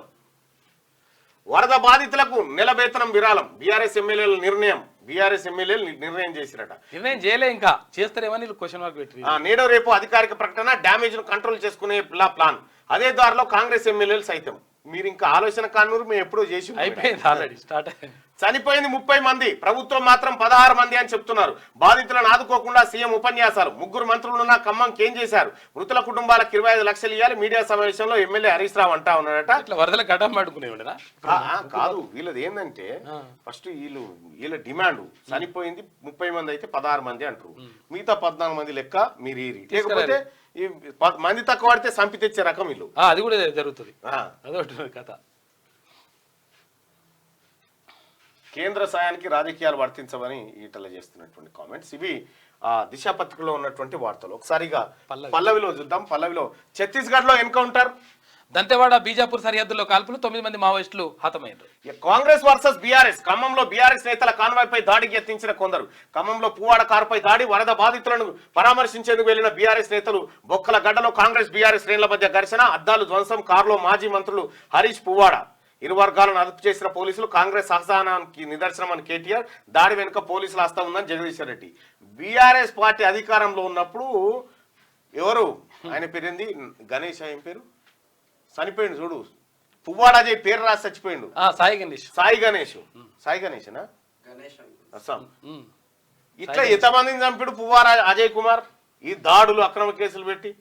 వరద బాధితులకు నెల వేతనం విరాళం. బీఆర్ఎస్ ఎమ్మెల్యేల నిర్ణయం చేసిరట. నిర్ణయం చేయలే, ఇంకా చేస్తారేమని క్వశ్చన్ మార్క్ పెట్టి నేడో రేపు అధికారిక ప్రకటన. డ్యామేజ్ ను కంట్రోల్ చేసుకునే ప్లాన్. అదే దారిలో కాంగ్రెస్ ఎమ్మెల్యేలు సైతం. మీరు ఇంకా ఆలోచన కానూరు మేము ఎప్పుడో చేసి అయిపోయింది, ఆల్రెడీ స్టార్ట్ అయింది. చనిపోయింది 30 మంది, ప్రభుత్వం మాత్రం 16 మంది అని చెప్తున్నారు. బాధితులను ఆదుకోకుండా సీఎం ఉపన్యాసాలు. 3 మంత్రులున్న ఖమ్మంకి ఏం చేశారు? మృతుల కుటుంబాలకు 25 లక్షలు ఇవ్వాలి. మీడియా సమావేశంలో ఎమ్మెల్యే హరీష్ రావు అంటా ఉన్నాడట. ఇట్లా వరదల గడ్డం పట్టుకునేవాడనా? కాదు, వీళ్ళది ఏంటంటే ఫస్ట్ వీళ్ళ డిమాండ్ చనిపోయింది 30 మంది అయితే 16 మంది అంటారు. మిగతా 14 మంది లెక్క మీరు లేకపోతే మంది తక్కువ పడితే సంపి తెచ్చే రకం వీళ్ళు. అది కూడా జరుగుతుంది, అదొకటి కథ. కేంద్ర సాయానికి రాజకీయాలు వర్తించవని ఈటల చేస్తున్నటువంటి కామెంట్స్ ఇవి. దిశ పత్రికలో ఉన్నటువంటి వార్తలు ఒకసారిగా పల్లవిలో చూద్దాం. పల్లవిలో ఛత్తీస్గఢ్ లో ఎన్కౌంటర్. దంతెవాడ బీజాపూర్ సరిహద్దుల్లో కాల్పులు, 9 మంది మావోయిస్టులు హతమయ్యారు. Congress versus BRS. ఖమ్మంలో బీఆర్ఎస్ నేతల కాన్వాయ్పై దాడికి యత్నించిన కొందరు. ఖమ్మంలో పువ్వాడ కారుపై దాడి. వరద బాధితులను పరామర్శించేందుకు వెళ్లిన బీఆర్ఎస్ నేతలు. బొక్కల గడ్డలో కాంగ్రెస్ బీఆర్ఎస్ శ్రేణుల మధ్య ఘర్షణ. అద్దాలు ధ్వంసం. కారులో మాజీ మంత్రులు హరీష్, పువ్వాడ. ఇరు వర్గాలను అదుపు చేసిన పోలీసులు. కాంగ్రెస్ అసహనానికి నిదర్శనం అని కేటీఆర్. దాడి వెనుక పోలీసుల హస్తం ఉందని జగదీశ్వర్ రెడ్డి. బీఆర్ఎస్ పార్టీ అధికారంలో ఉన్నప్పుడు ఎవరు ఆయన పేరుంది గణేష్, ఆయన పేరు చనిపోయిండు చూడు, పువ్వాడ అజయ్ పేరు రాసి చచ్చిపోయిండు. సాయి గణేష్ అస్సాం. ఇట్లా ఎంతమందిని చంపాడు పువ్వాడ అజయ్ కుమార్. ఈ దాడులు అక్రమ కేసులు పెట్టి.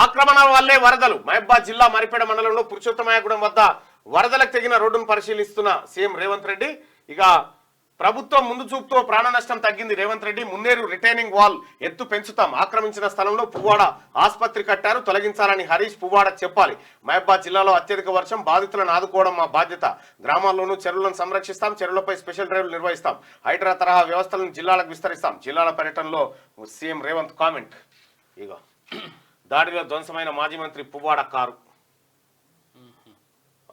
ఆక్రమణ వల్లే వరదలు. మహబాద్ జిల్లా మరిపేడ మండలంలో పురుషోత్తమాయగూడెం వద్ద వరదలకు తెగిన రోడ్డును పరిశీలిస్తున్న సీఎం రేవంత్ రెడ్డి. ఇక ప్రభుత్వం ముందు చూపుతో ప్రాణ నష్టం తగ్గింది. రేవంత్ రెడ్డి మున్నేరు రిటైనింగ్ వాల్ ఎత్తు పెంచుతాం. ఆక్రమించిన స్థలంలో పువ్వాడ ఆసుపత్రి కట్టారు, తొలగించాలని హరీష్, పువ్వాడ చెప్పాలి. మహబాద్ జిల్లాలో అత్యధిక వర్షం. బాధితులను ఆదుకోవడం మా బాధ్యత. గ్రామాల్లోనూ చెరువులను సంరక్షిస్తాం. చెరువులపై స్పెషల్ డ్రైవ్లు నిర్వహిస్తాం. హైడ్రా తరహా వ్యవస్థలను జిల్లాలకు విస్తరిస్తాం. జిల్లాల పర్యటనలో సీఎం రేవంత్ కామెంట్. ఇగో దాడిలో ధ్వంసమైన మాజీ మంత్రి పువ్వాడ కారు.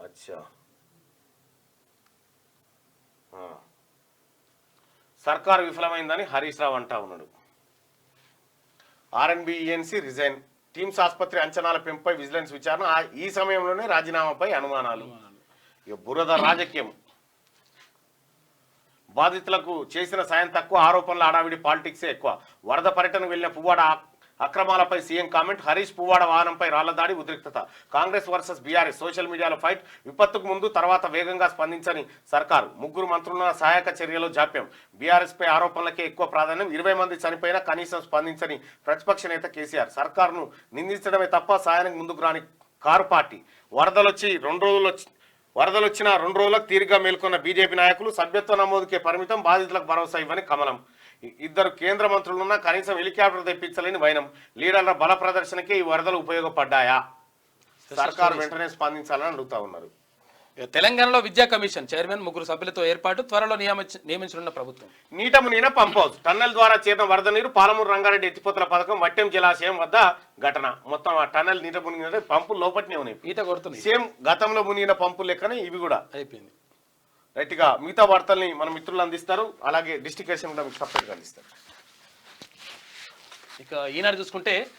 అచ్చా, సర్కారు విఫలమైందని హరీష్ రావు అంటా ఉన్నాడు. ఆర్ఎన్బిఈఎన్సీ రిజైన్. టీమ్స్ ఆసుపత్రి అంచనాల పెంపుపై విజిలెన్స్ విచారణ. ఈ సమయంలోనే రాజీనామాపై అనుమానాలు. ఇక బురద రాజకీయం. బాధితులకు చేసిన సాయం తక్కువ, ఆరోపణల హడావిడి, పాలిటిక్సే ఎక్కువ. వరద పర్యటనకు వెళ్లిన పువ్వాడ అక్రమాలపై సీఎం కామెంట్. హరీష్, పువ్వాడ వాహనంపై రాళ్ల దాడి, ఉద్రిక్తత. Congress versus BRS. సోషల్ మీడియాలో ఫైట్. విపత్తుకు ముందు తర్వాత వేగంగా స్పందించని సర్కారు. 3 మంత్రుల సహాయక చర్యలో జాప్యం. బీఆర్ఎస్ పై ఆరోపణలకే ఎక్కువ ప్రాధాన్యం. 20 మంది చనిపోయినా కనీసం స్పందించని ప్రతిపక్ష నేత కేసీఆర్. సర్కారును నిందించడమే తప్ప సాయానికి ముందుకు రాని కారు పార్టీ. వరదలొచ్చిన 2 రోజులకు తీరిగ్గా మేల్కొన్న బీజేపీ నాయకులు. సభ్యత్వ నమోదుకే పరిమితం. బాధితులకు భరోసా ఇవ్వని కమలం. 2 కేంద్ర మంత్రులున్నా కనీసం హెలికాప్టర్ తెప్పించలేని వైనం. లీడర్ల బల ప్రదర్శనకే ఈ వరదలు ఉపయోగపడ్డాయా? సర్కారు వెంటనే స్పందించాలని అడుగుతా ఉన్నారు. తెలంగాణలో విద్యా కమిషన్ చైర్మన్ 3 సభ్యులతో ఏర్పాటు. త్వరలో నియమించనున్న ప్రభుత్వం. నీట మునిగిన పంప్ హౌస్. టన్నెల్ ద్వారా చేరిన వరద నీరు. పాలమూరు రంగారెడ్డి ఎత్తిపోతల పథకం. వట్టెం జలాశయం వద్ద ఘటన. మొత్తం ఆ టన్నెల్ నీట మునిగిన పంపులు లోపట్నే ఉన్నాయి. ఈత కొడుతుంది. సేమ్ గతంలో మునిగిన పంపులు లెక్కనే ఇవి కూడా అయిపోయింది. రైట్ గా మిగతా వార్తల్ని మన మిత్రులు అందిస్తారు. అలాగే డిస్ట్రిక్ట్ కూడా మీకు సపరేట్గా అందిస్తారు. ఇక ఈనాడు చూసుకుంటే